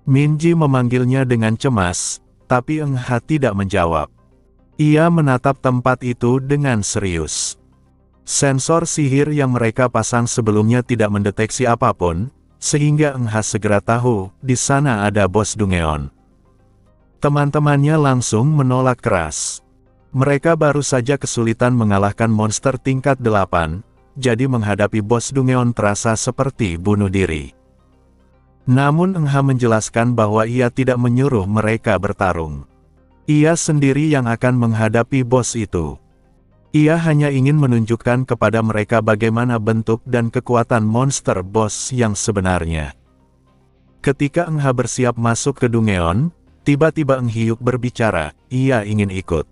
Minji memanggilnya dengan cemas, tapi Engha tidak menjawab. Ia menatap tempat itu dengan serius. Sensor sihir yang mereka pasang sebelumnya tidak mendeteksi apapun, sehingga Engha segera tahu, di sana ada bos Dungeon. Teman-temannya langsung menolak keras. Mereka baru saja kesulitan mengalahkan monster tingkat 8, jadi menghadapi bos Dungeon terasa seperti bunuh diri. Namun Engha menjelaskan bahwa ia tidak menyuruh mereka bertarung. Ia sendiri yang akan menghadapi bos itu. Ia hanya ingin menunjukkan kepada mereka bagaimana bentuk dan kekuatan monster bos yang sebenarnya. Ketika Engha bersiap masuk ke Dungeon, tiba-tiba Enghyuk berbicara, ia ingin ikut.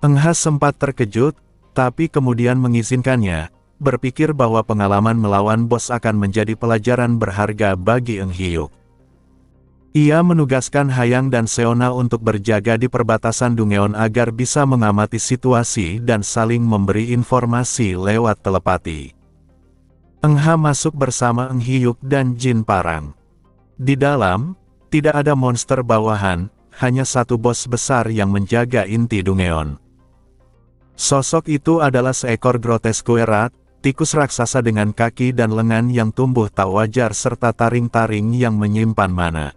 Engha sempat terkejut, tapi kemudian mengizinkannya, berpikir bahwa pengalaman melawan bos akan menjadi pelajaran berharga bagi Enghyuk. Ia menugaskan Hayang dan Seona untuk berjaga di perbatasan Dungeon agar bisa mengamati situasi dan saling memberi informasi lewat telepati. Engha masuk bersama Enghyuk dan Jin Parang. Di dalam, tidak ada monster bawahan, hanya satu bos besar yang menjaga inti Dungeon. Sosok itu adalah seekor grotesque rat, tikus raksasa dengan kaki dan lengan yang tumbuh tak wajar serta taring-taring yang menyimpan mana.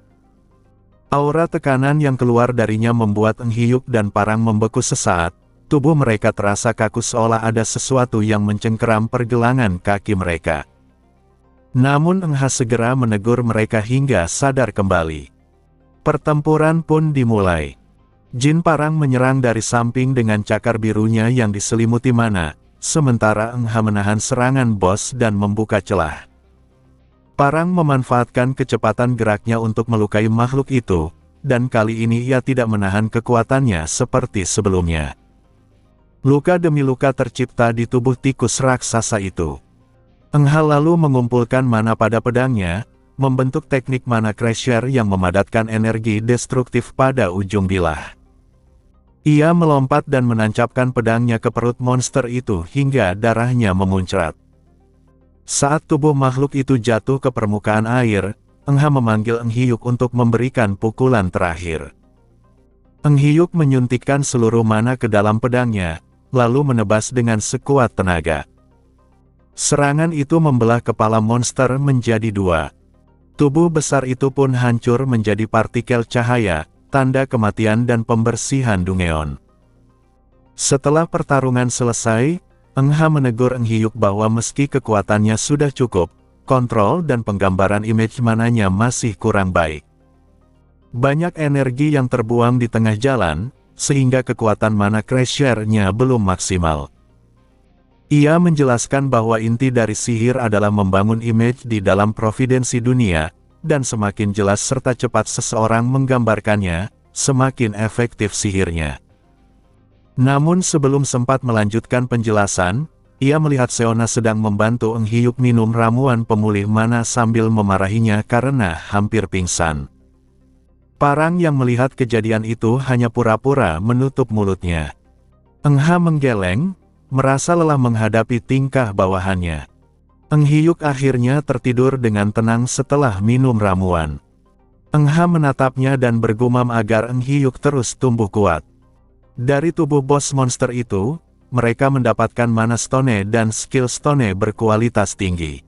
Aura tekanan yang keluar darinya membuat Eng Hyuk dan Parang membeku sesaat, tubuh mereka terasa kaku seolah ada sesuatu yang mencengkeram pergelangan kaki mereka. Namun Eng Ha segera menegur mereka hingga sadar kembali. Pertempuran pun dimulai. Jin Parang menyerang dari samping dengan cakar birunya yang diselimuti mana, sementara Eng Ha menahan serangan bos dan membuka celah. Parang memanfaatkan kecepatan geraknya untuk melukai makhluk itu, dan kali ini ia tidak menahan kekuatannya seperti sebelumnya. Luka demi luka tercipta di tubuh tikus raksasa itu. Eng Ha lalu mengumpulkan mana pada pedangnya, membentuk teknik mana crusher yang memadatkan energi destruktif pada ujung bilah. Ia melompat dan menancapkan pedangnya ke perut monster itu hingga darahnya memuncrat. Saat tubuh makhluk itu jatuh ke permukaan air, Eng Ha memanggil Eng Hyuk untuk memberikan pukulan terakhir. Eng Hyuk menyuntikkan seluruh mana ke dalam pedangnya, lalu menebas dengan sekuat tenaga. Serangan itu membelah kepala monster menjadi dua. Tubuh besar itu pun hancur menjadi partikel cahaya, tanda kematian dan pembersihan Dungeon. Setelah pertarungan selesai, Eng Ha menegur Eng Hyuk bahwa meski kekuatannya sudah cukup, kontrol dan penggambaran image mananya masih kurang baik. Banyak energi yang terbuang di tengah jalan, sehingga kekuatan mana crusher-nya belum maksimal. Ia menjelaskan bahwa inti dari sihir adalah membangun image di dalam providensi dunia, dan semakin jelas serta cepat seseorang menggambarkannya, semakin efektif sihirnya. Namun sebelum sempat melanjutkan penjelasan, ia melihat Seona sedang membantu Eng Hyuk minum ramuan pemulih mana sambil memarahinya karena hampir pingsan. Parang yang melihat kejadian itu hanya pura-pura menutup mulutnya. Eng Ha menggeleng, merasa lelah menghadapi tingkah bawahannya. Eng Hyuk akhirnya tertidur dengan tenang setelah minum ramuan. Eng Ha menatapnya dan bergumam agar Eng Hyuk terus tumbuh kuat. Dari tubuh bos monster itu, mereka mendapatkan mana stone dan skill stone berkualitas tinggi.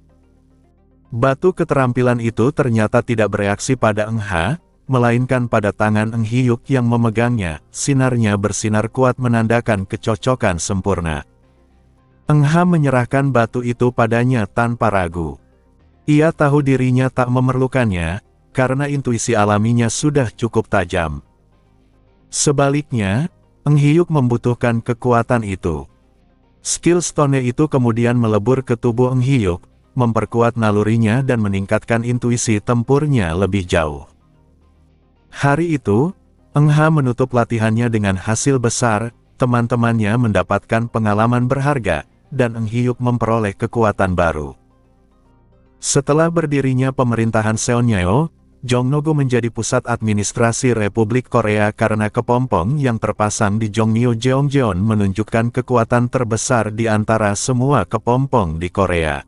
Batu keterampilan itu ternyata tidak bereaksi pada Eng Ha, melainkan pada tangan Eng Hyuk yang memegangnya, sinarnya bersinar kuat menandakan kecocokan sempurna. Eng Ha menyerahkan batu itu padanya tanpa ragu. Ia tahu dirinya tak memerlukannya, karena intuisi alaminya sudah cukup tajam. Sebaliknya, Eng Hyuk membutuhkan kekuatan itu. Skill stone itu kemudian melebur ke tubuh Eng Hyuk, memperkuat nalurinya dan meningkatkan intuisi tempurnya lebih jauh. Hari itu, Eng Ha menutup latihannya dengan hasil besar, teman-temannya mendapatkan pengalaman berharga, dan Eng Hyuk memperoleh kekuatan baru. Setelah berdirinya pemerintahan Seonnyeol, Jongno-gu menjadi pusat administrasi Republik Korea karena kepompong yang terpasang di Jongmyo-jeongjeon menunjukkan kekuatan terbesar di antara semua kepompong di Korea.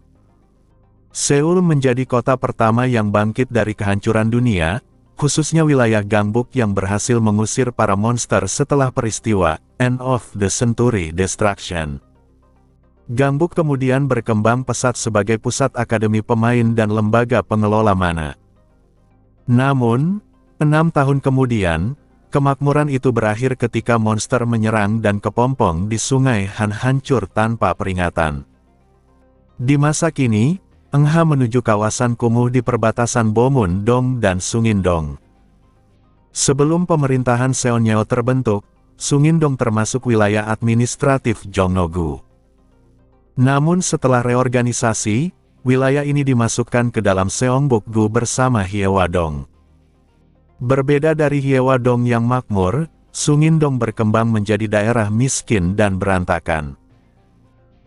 Seoul menjadi kota pertama yang bangkit dari kehancuran dunia, khususnya wilayah Gangbuk yang berhasil mengusir para monster setelah peristiwa End of the Century Destruction. Gangbuk kemudian berkembang pesat sebagai pusat akademi pemain dan lembaga pengelola mana. Namun, 6 tahun kemudian, kemakmuran itu berakhir ketika monster menyerang dan kepompong di sungai Han hancur tanpa peringatan. Di masa kini, Eng Ha menuju kawasan kumuh di perbatasan Bomun-dong dan Sungin-dong. Sebelum pemerintahan Seonnyeol terbentuk, Sungin-dong termasuk wilayah administratif Jongno-gu. Namun setelah reorganisasi, wilayah ini dimasukkan ke dalam Seongbuk-gu bersama Hyewadong. Berbeda dari Hyewadong yang makmur, Sungin-dong berkembang menjadi daerah miskin dan berantakan.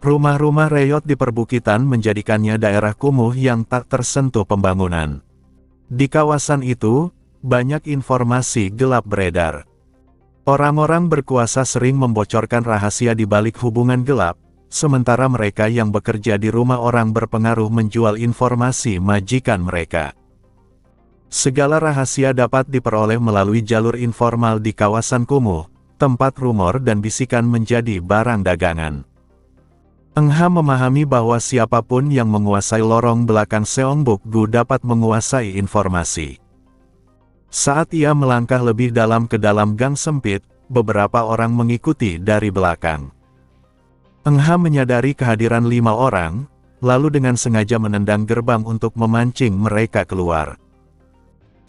Rumah-rumah reyot di perbukitan menjadikannya daerah kumuh yang tak tersentuh pembangunan. Di kawasan itu, banyak informasi gelap beredar. Orang-orang berkuasa sering membocorkan rahasia di balik hubungan gelap, sementara mereka yang bekerja di rumah orang berpengaruh menjual informasi majikan mereka. Segala rahasia dapat diperoleh melalui jalur informal di kawasan kumuh, tempat rumor dan bisikan menjadi barang dagangan. Eng Ha memahami bahwa siapapun yang menguasai lorong belakang Seongbuk-gu dapat menguasai informasi. Saat ia melangkah lebih dalam ke dalam gang sempit, beberapa orang mengikuti dari belakang. Eng Ha menyadari kehadiran 5 orang, lalu dengan sengaja menendang gerbang untuk memancing mereka keluar.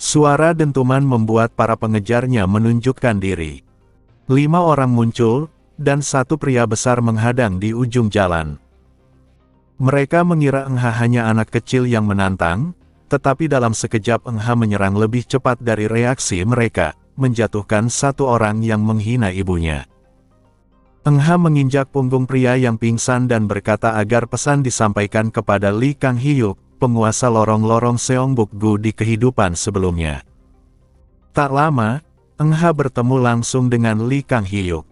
Suara dentuman membuat para pengejarnya menunjukkan diri. 5 orang muncul, dan 1 pria besar menghadang di ujung jalan. Mereka mengira Eng Ha hanya anak kecil yang menantang, tetapi dalam sekejap Eng Ha menyerang lebih cepat dari reaksi mereka, menjatuhkan 1 orang yang menghina ibunya. Eng Ha menginjak punggung pria yang pingsan dan berkata agar pesan disampaikan kepada Lee Kang Hyuk, penguasa lorong-lorong Seongbuk-gu di kehidupan sebelumnya. Tak lama, Eng Ha bertemu langsung dengan Lee Kang Hyuk.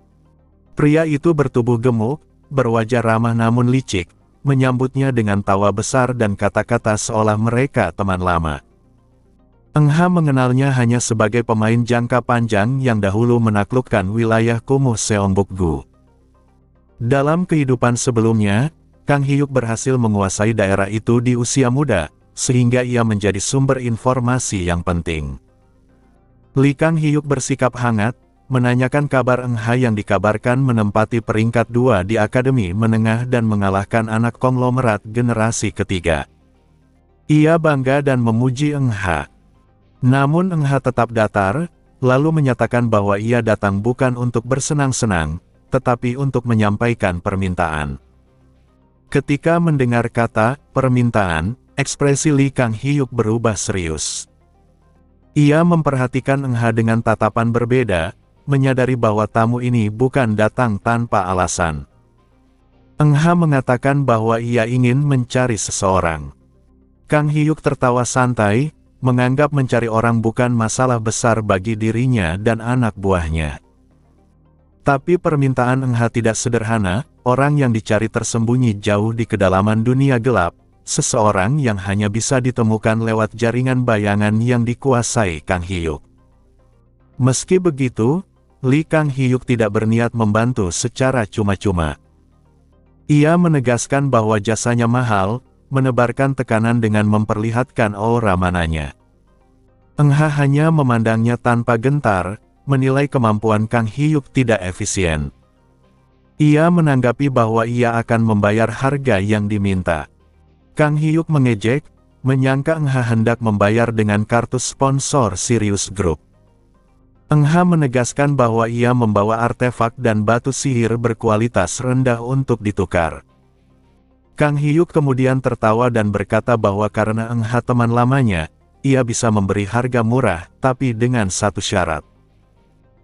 Pria itu bertubuh gemuk, berwajah ramah namun licik, menyambutnya dengan tawa besar dan kata-kata seolah mereka teman lama. Eng Ha mengenalnya hanya sebagai pemain jangka panjang yang dahulu menaklukkan wilayah kumuh Seongbuk-gu. Dalam kehidupan sebelumnya, Kang Hyuk berhasil menguasai daerah itu di usia muda, sehingga ia menjadi sumber informasi yang penting. Lee Kang Hyuk bersikap hangat, menanyakan kabar Eng Ha yang dikabarkan menempati peringkat 2 di Akademi Menengah dan mengalahkan anak konglomerat generasi ketiga. Ia bangga dan memuji Eng Ha. Namun Eng Ha tetap datar, lalu menyatakan bahwa ia datang bukan untuk bersenang-senang, tetapi untuk menyampaikan permintaan. Ketika mendengar kata permintaan, ekspresi Lee Kang Hyuk berubah serius. Ia memperhatikan Eng Ha dengan tatapan berbeda, menyadari bahwa tamu ini bukan datang tanpa alasan. Eng Ha mengatakan bahwa ia ingin mencari seseorang. Kang Hyuk tertawa santai, menganggap mencari orang bukan masalah besar bagi dirinya dan anak buahnya. Tapi permintaan Eng Ha tidak sederhana, orang yang dicari tersembunyi jauh di kedalaman dunia gelap, seseorang yang hanya bisa ditemukan lewat jaringan bayangan yang dikuasai Kang Hyuk. Meski begitu, Lee Kang Hyuk tidak berniat membantu secara cuma-cuma. Ia menegaskan bahwa jasanya mahal, menebarkan tekanan dengan memperlihatkan aura mananya. Eng Ha hanya memandangnya tanpa gentar, menilai kemampuan Kang Hyuk tidak efisien. Ia menanggapi bahwa ia akan membayar harga yang diminta. Kang Hyuk mengejek, menyangka Eng Ha hendak membayar dengan kartu sponsor Sirius Group. Eng Ha menegaskan bahwa ia membawa artefak dan batu sihir berkualitas rendah untuk ditukar. Kang Hyuk kemudian tertawa dan berkata bahwa karena Eng Ha teman lamanya, ia bisa memberi harga murah, tapi dengan satu syarat.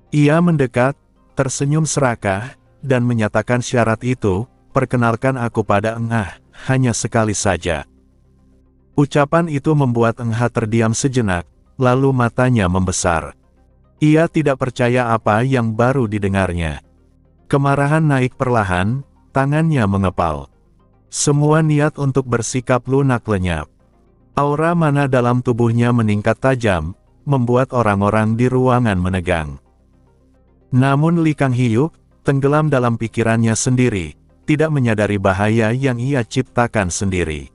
Ia mendekat, tersenyum serakah, dan menyatakan syarat itu, perkenalkan aku pada Eng Ha, hanya sekali saja. Ucapan itu membuat Eng Ha terdiam sejenak, lalu matanya membesar. Ia tidak percaya apa yang baru didengarnya. Kemarahan naik perlahan, tangannya mengepal. Semua niat untuk bersikap lunak lenyap. Aura mana dalam tubuhnya meningkat tajam, membuat orang-orang di ruangan menegang. Namun Lee Kang Hyuk, tenggelam dalam pikirannya sendiri, tidak menyadari bahaya yang ia ciptakan sendiri.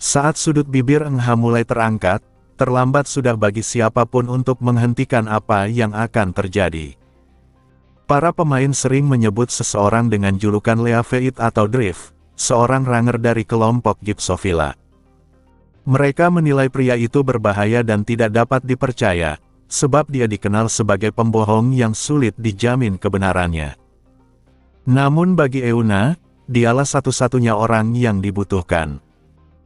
Saat sudut bibir Eng Ha mulai terangkat, terlambat sudah bagi siapapun untuk menghentikan apa yang akan terjadi. Para pemain sering menyebut seseorang dengan julukan Leaveid atau Drift, seorang ranger dari kelompok Gypsophila. Mereka menilai pria itu berbahaya dan tidak dapat dipercaya, sebab dia dikenal sebagai pembohong yang sulit dijamin kebenarannya. Namun bagi Euna, dialah satu-satunya orang yang dibutuhkan.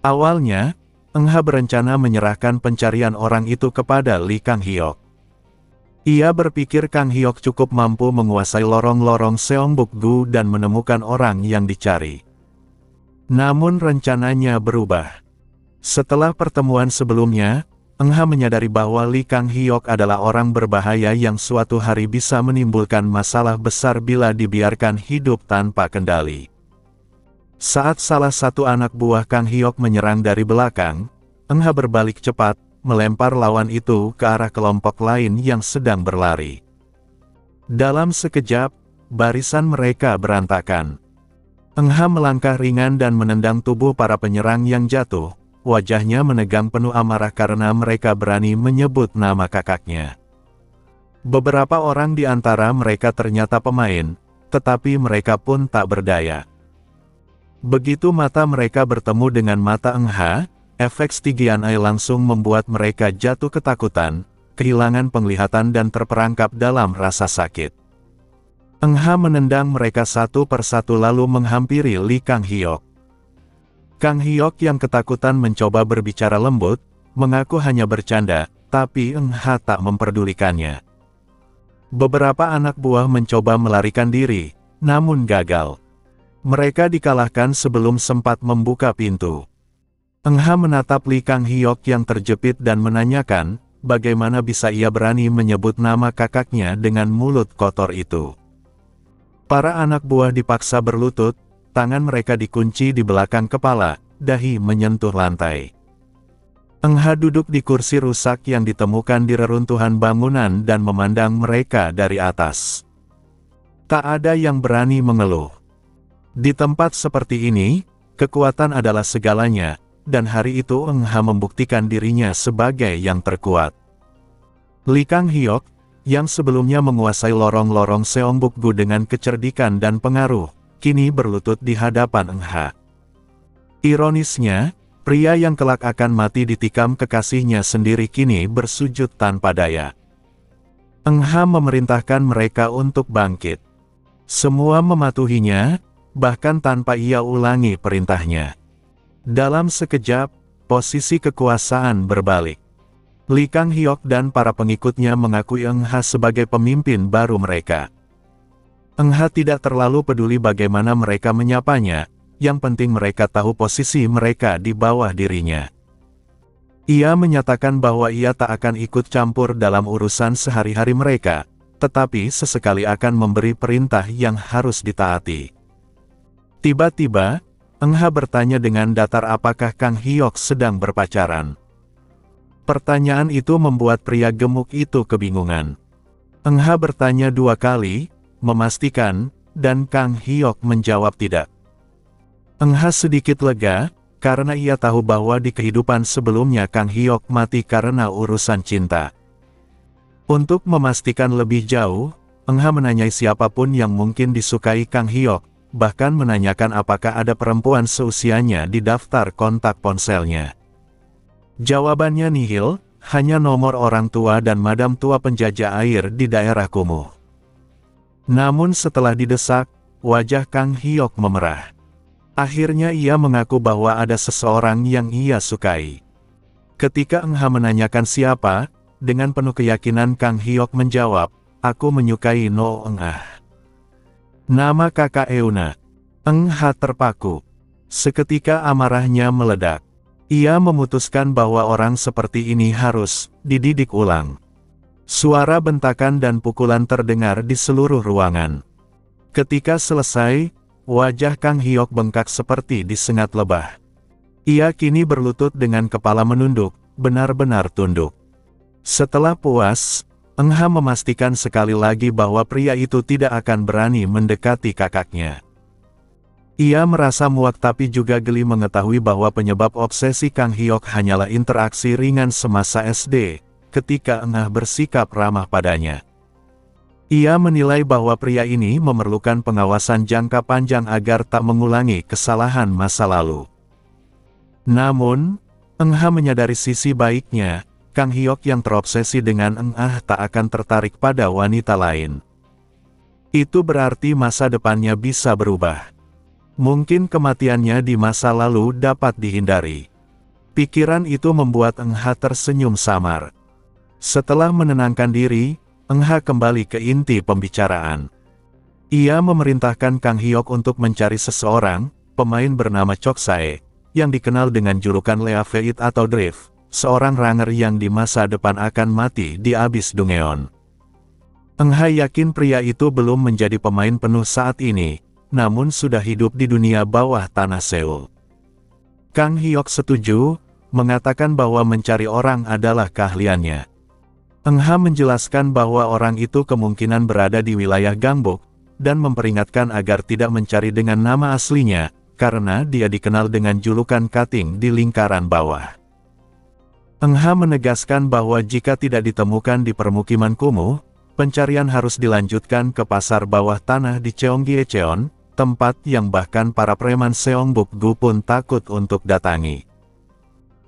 Awalnya, Eng Ha berencana menyerahkan pencarian orang itu kepada Lee Kang Hyuk. Ia berpikir Kang Hyuk cukup mampu menguasai lorong-lorong Seongbuk-gu dan menemukan orang yang dicari. Namun rencananya berubah. Setelah pertemuan sebelumnya, Eng Ha menyadari bahwa Lee Kang Hyuk adalah orang berbahaya yang suatu hari bisa menimbulkan masalah besar bila dibiarkan hidup tanpa kendali. Saat salah satu anak buah Kang Hyuk menyerang dari belakang, Eng Ha berbalik cepat, melempar lawan itu ke arah kelompok lain yang sedang berlari. Dalam sekejap, barisan mereka berantakan. Eng Ha melangkah ringan dan menendang tubuh para penyerang yang jatuh, wajahnya menegang penuh amarah karena mereka berani menyebut nama kakaknya. Beberapa orang di antara mereka ternyata pemain, tetapi mereka pun tak berdaya. Begitu mata mereka bertemu dengan mata Eng Ha, efek Stygian Eye langsung membuat mereka jatuh ketakutan, kehilangan penglihatan dan terperangkap dalam rasa sakit. Eng Ha menendang mereka satu persatu lalu menghampiri Li Kang Hyok. Kang Hyok yang ketakutan mencoba berbicara lembut, mengaku hanya bercanda, tapi Eng Ha tak memperdulikannya. Beberapa anak buah mencoba melarikan diri, namun gagal. Mereka dikalahkan sebelum sempat membuka pintu. Eng Ha menatap Li Kang Hyok yang terjepit dan menanyakan, bagaimana bisa ia berani menyebut nama kakaknya dengan mulut kotor itu. Para anak buah dipaksa berlutut, tangan mereka dikunci di belakang kepala, dahi menyentuh lantai. Eng Ha duduk di kursi rusak yang ditemukan di reruntuhan bangunan dan memandang mereka dari atas. Tak ada yang berani mengeluh. Di tempat seperti ini, kekuatan adalah segalanya, dan hari itu Eng Ha membuktikan dirinya sebagai yang terkuat. Li Kang Hyok, yang sebelumnya menguasai lorong-lorong Seongbuk-gu dengan kecerdikan dan pengaruh, kini berlutut di hadapan Eng Ha. Ironisnya, pria yang kelak akan mati ditikam kekasihnya sendiri kini bersujud tanpa daya. Eng Ha memerintahkan mereka untuk bangkit. Semua mematuhinya, bahkan tanpa ia ulangi perintahnya. Dalam sekejap, posisi kekuasaan berbalik. Li Kang Hyok dan para pengikutnya mengakui Eng Ha sebagai pemimpin baru mereka. Eng Ha tidak terlalu peduli bagaimana mereka menyapanya, yang penting mereka tahu posisi mereka di bawah dirinya. Ia menyatakan bahwa ia tak akan ikut campur dalam urusan sehari-hari mereka, tetapi sesekali akan memberi perintah yang harus ditaati. Tiba-tiba, Eng Ha bertanya dengan datar apakah Kang Hyok sedang berpacaran. Pertanyaan itu membuat pria gemuk itu kebingungan. Eng Ha bertanya dua kali, memastikan, dan Kang Hyok menjawab tidak. Eng Ha sedikit lega, karena ia tahu bahwa di kehidupan sebelumnya Kang Hyok mati karena urusan cinta. Untuk memastikan lebih jauh, Eng Ha menanyai siapapun yang mungkin disukai Kang Hyok, bahkan menanyakan apakah ada perempuan seusianya di daftar kontak ponselnya. Jawabannya nihil, hanya nomor orang tua dan madam tua penjajah air di daerah kumuh. Namun setelah didesak, wajah Kang Hyok memerah. Akhirnya ia mengaku bahwa ada seseorang yang ia sukai. Ketika Eng Ha menanyakan siapa, dengan penuh keyakinan Kang Hyok menjawab, "Aku menyukai No Eng Ah." Nama kakak Euna. Eng Ha terpaku. Seketika amarahnya meledak. Ia memutuskan bahwa orang seperti ini harus dididik ulang. Suara bentakan dan pukulan terdengar di seluruh ruangan. Ketika selesai, wajah Kang Hyok bengkak seperti disengat lebah. Ia kini berlutut dengan kepala menunduk, benar-benar tunduk. Setelah puas, Eng Ha memastikan sekali lagi bahwa pria itu tidak akan berani mendekati kakaknya. Ia merasa muak tapi juga geli mengetahui bahwa penyebab obsesi Kang Hyok hanyalah interaksi ringan semasa SD, ketika Eng Ha bersikap ramah padanya. Ia menilai bahwa pria ini memerlukan pengawasan jangka panjang agar tak mengulangi kesalahan masa lalu. Namun, Eng Ha menyadari sisi baiknya, Kang Hyok yang terobsesi dengan Eng Ah tak akan tertarik pada wanita lain. Itu berarti masa depannya bisa berubah. Mungkin kematiannya di masa lalu dapat dihindari. Pikiran itu membuat Eng Ha tersenyum samar. Setelah menenangkan diri, Eng Ha kembali ke inti pembicaraan. Ia memerintahkan Kang Hyok untuk mencari seseorang, pemain bernama Chok Sae, yang dikenal dengan julukan Lea Feit atau Drift, seorang runner yang di masa depan akan mati di Abyss Dungeon. Eng Ha yakin pria itu belum menjadi pemain penuh saat ini, namun sudah hidup di dunia bawah tanah Seoul. Kang Hyok setuju, mengatakan bahwa mencari orang adalah keahliannya. Eng Ha menjelaskan bahwa orang itu kemungkinan berada di wilayah Gangbuk, dan memperingatkan agar tidak mencari dengan nama aslinya, karena dia dikenal dengan julukan Kating di lingkaran bawah. Eng Ha menegaskan bahwa jika tidak ditemukan di permukiman kumuh, pencarian harus dilanjutkan ke pasar bawah tanah di Cheonggyecheon, tempat yang bahkan para preman Seongbuk-gu pun takut untuk datangi.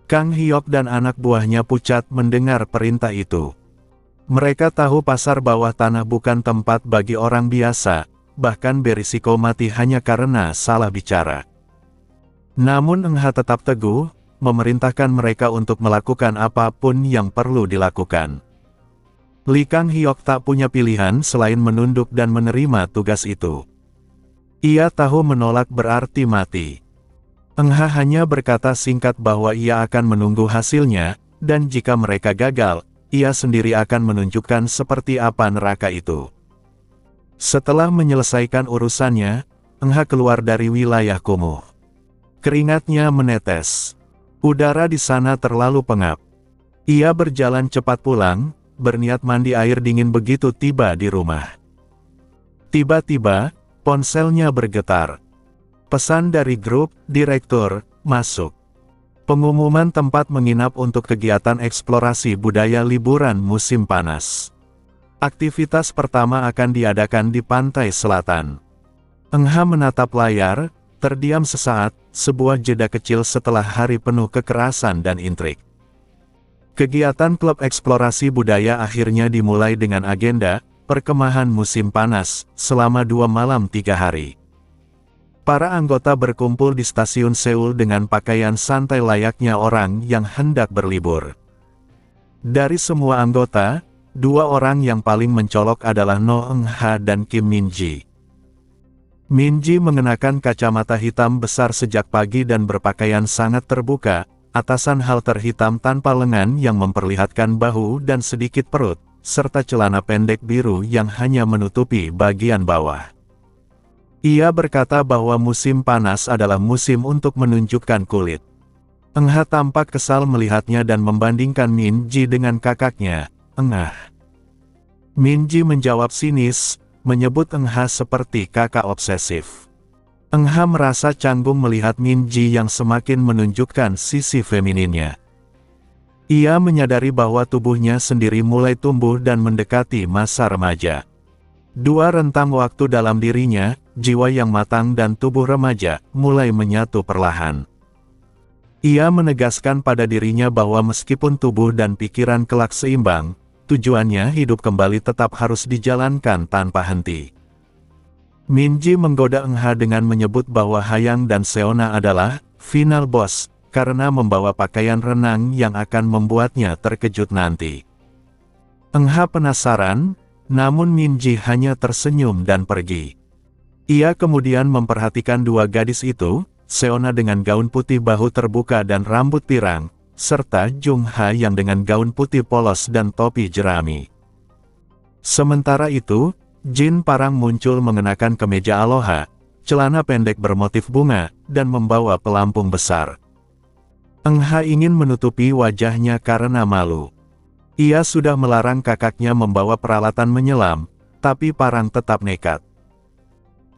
Kang Hyok dan anak buahnya pucat mendengar perintah itu. Mereka tahu pasar bawah tanah bukan tempat bagi orang biasa, bahkan berisiko mati hanya karena salah bicara. Namun Eng Ha tetap teguh, memerintahkan mereka untuk melakukan apapun yang perlu dilakukan. Lee Kang Hyok tak punya pilihan selain menunduk dan menerima tugas itu. Ia tahu menolak berarti mati. Eng Ha hanya berkata singkat bahwa ia akan menunggu hasilnya, dan jika mereka gagal, ia sendiri akan menunjukkan seperti apa neraka itu. Setelah menyelesaikan urusannya, Eng Ha keluar dari wilayah kumuh. Keringatnya menetes. Udara di sana terlalu pengap. Ia berjalan cepat pulang, berniat mandi air dingin begitu tiba di rumah. Tiba-tiba, ponselnya bergetar. Pesan dari grup direktur, masuk. Pengumuman tempat menginap untuk kegiatan eksplorasi budaya liburan musim panas. Aktivitas pertama akan diadakan di pantai selatan. Eng Ha menatap layar, terdiam sesaat, sebuah jeda kecil setelah hari penuh kekerasan dan intrik. Kegiatan klub eksplorasi budaya akhirnya dimulai dengan agenda, perkemahan musim panas, selama 2 malam 3 hari. Para anggota berkumpul di stasiun Seoul dengan pakaian santai layaknya orang yang hendak berlibur. Dari semua anggota, 2 orang yang paling mencolok adalah No Eng Ha dan Kim Min Ji. Min Ji mengenakan kacamata hitam besar sejak pagi dan berpakaian sangat terbuka, atasan halter hitam tanpa lengan yang memperlihatkan bahu dan sedikit perut, serta celana pendek biru yang hanya menutupi bagian bawah. Ia berkata bahwa musim panas adalah musim untuk menunjukkan kulit. Eng Ha tampak kesal melihatnya dan membandingkan Min Ji dengan kakaknya, Eng Ah. Min Ji menjawab sinis, menyebut Eng Ha seperti kakak obsesif. Eng Ha merasa canggung melihat Min Ji yang semakin menunjukkan sisi femininnya. Ia menyadari bahwa tubuhnya sendiri mulai tumbuh dan mendekati masa remaja. 2 rentang waktu dalam dirinya, jiwa yang matang dan tubuh remaja, mulai menyatu perlahan. Ia menegaskan pada dirinya bahwa meskipun tubuh dan pikiran kelak seimbang, tujuannya hidup kembali tetap harus dijalankan tanpa henti. Min Ji menggoda Eng Ha dengan menyebut bahwa Hayang dan Seona adalah final boss, karena membawa pakaian renang yang akan membuatnya terkejut nanti. Eng Ha penasaran, namun Min Ji hanya tersenyum dan pergi. Ia kemudian memperhatikan 2 gadis itu, Seona dengan gaun putih bahu terbuka dan rambut pirang, serta Jung Ha yang dengan gaun putih polos dan topi jerami. Sementara itu, Jin Parang muncul mengenakan kemeja aloha, celana pendek bermotif bunga, dan membawa pelampung besar. Eng Ha ingin menutupi wajahnya karena malu. Ia sudah melarang kakaknya membawa peralatan menyelam, tapi Parang tetap nekat.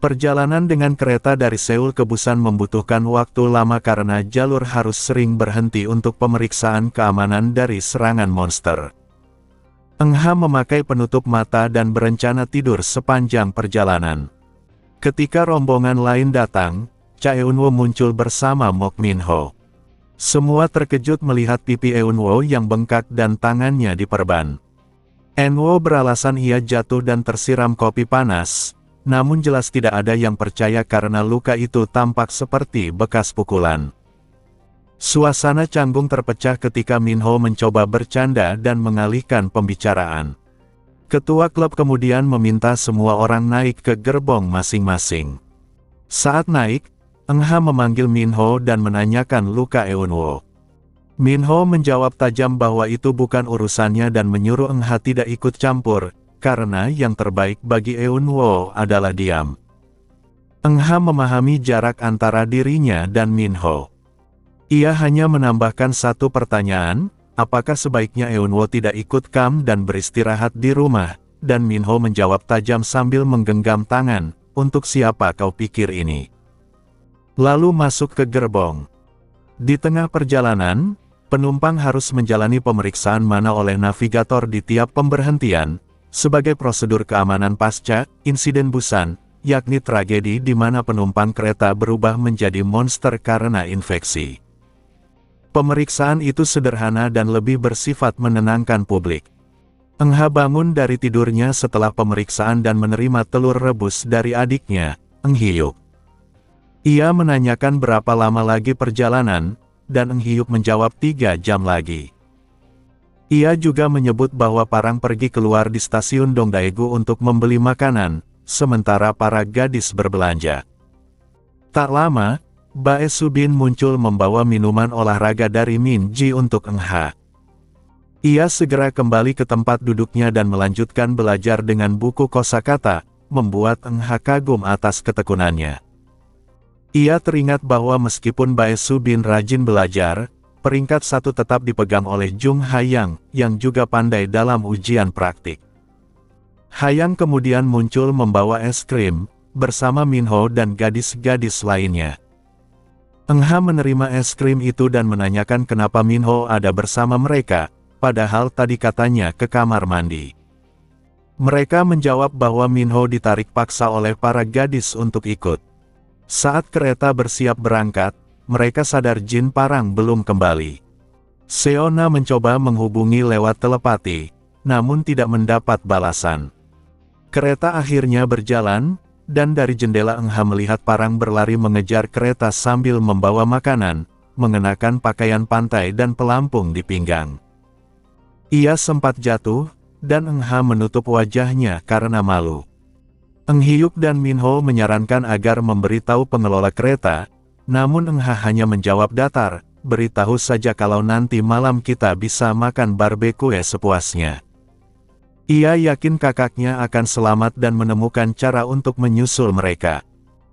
Perjalanan dengan kereta dari Seoul ke Busan membutuhkan waktu lama karena jalur harus sering berhenti untuk pemeriksaan keamanan dari serangan monster. Eng Ha memakai penutup mata dan berencana tidur sepanjang perjalanan. Ketika rombongan lain datang, Cha Eun-woo muncul bersama Mok Min-ho. Semua terkejut melihat pipi Eun-woo yang bengkak dan tangannya diperban. Eun-woo beralasan ia jatuh dan tersiram kopi panas, namun jelas tidak ada yang percaya karena luka itu tampak seperti bekas pukulan. Suasana canggung terpecah ketika Min-ho mencoba bercanda dan mengalihkan pembicaraan. Ketua klub kemudian meminta semua orang naik ke gerbong masing-masing. Saat naik, Eng Ha memanggil Min-ho dan menanyakan luka Eun-woo. Min-ho menjawab tajam bahwa itu bukan urusannya dan menyuruh Eng Ha tidak ikut campur, karena yang terbaik bagi Eun-woo adalah diam. Eng Ha memahami jarak antara dirinya dan Min-ho. Ia hanya menambahkan satu pertanyaan, apakah sebaiknya Eun-woo tidak ikut camp dan beristirahat di rumah, dan Min-ho menjawab tajam sambil menggenggam tangan, untuk siapa kau pikir ini? lalu masuk ke gerbong. Di tengah perjalanan, penumpang harus menjalani pemeriksaan mana oleh navigator di tiap pemberhentian, sebagai prosedur keamanan pasca insiden Busan, yakni tragedi di mana penumpang kereta berubah menjadi monster karena infeksi. Pemeriksaan itu sederhana dan lebih bersifat menenangkan publik. Eng Ha bangun dari tidurnya setelah pemeriksaan dan menerima telur rebus dari adiknya, Eng Hyuk. Ia menanyakan berapa lama lagi perjalanan, dan Eng Hyuk menjawab 3 jam lagi. Ia juga menyebut bahwa Parang pergi keluar di stasiun Dongdaegu untuk membeli makanan, sementara para gadis berbelanja. Tak lama, Bae Subin muncul membawa minuman olahraga dari Min Ji untuk Eng Ha. Ia segera kembali ke tempat duduknya dan melanjutkan belajar dengan buku kosakata, membuat Eng Ha kagum atas ketekunannya. Ia teringat bahwa meskipun Bae Subin rajin belajar, peringkat 1 tetap dipegang oleh Jung Hayang, yang juga pandai dalam ujian praktik. Hayang kemudian muncul membawa es krim, bersama Minho dan gadis-gadis lainnya. Eng Ha menerima es krim itu dan menanyakan kenapa Minho ada bersama mereka, padahal tadi katanya ke kamar mandi. Mereka menjawab bahwa Minho ditarik paksa oleh para gadis untuk ikut. Saat kereta bersiap berangkat, mereka sadar Jin Parang belum kembali. Seona mencoba menghubungi lewat telepati, namun tidak mendapat balasan. Kereta akhirnya berjalan, dan dari jendela Eng Ha melihat Parang berlari mengejar kereta sambil membawa makanan, mengenakan pakaian pantai dan pelampung di pinggang. Ia sempat jatuh, dan Eng Ha menutup wajahnya karena malu. Eng Hyuk dan Minho menyarankan agar memberitahu pengelola kereta, namun Eng Ha hanya menjawab datar, beritahu saja kalau nanti malam kita bisa makan barbecue sepuasnya. Ia yakin kakaknya akan selamat dan menemukan cara untuk menyusul mereka.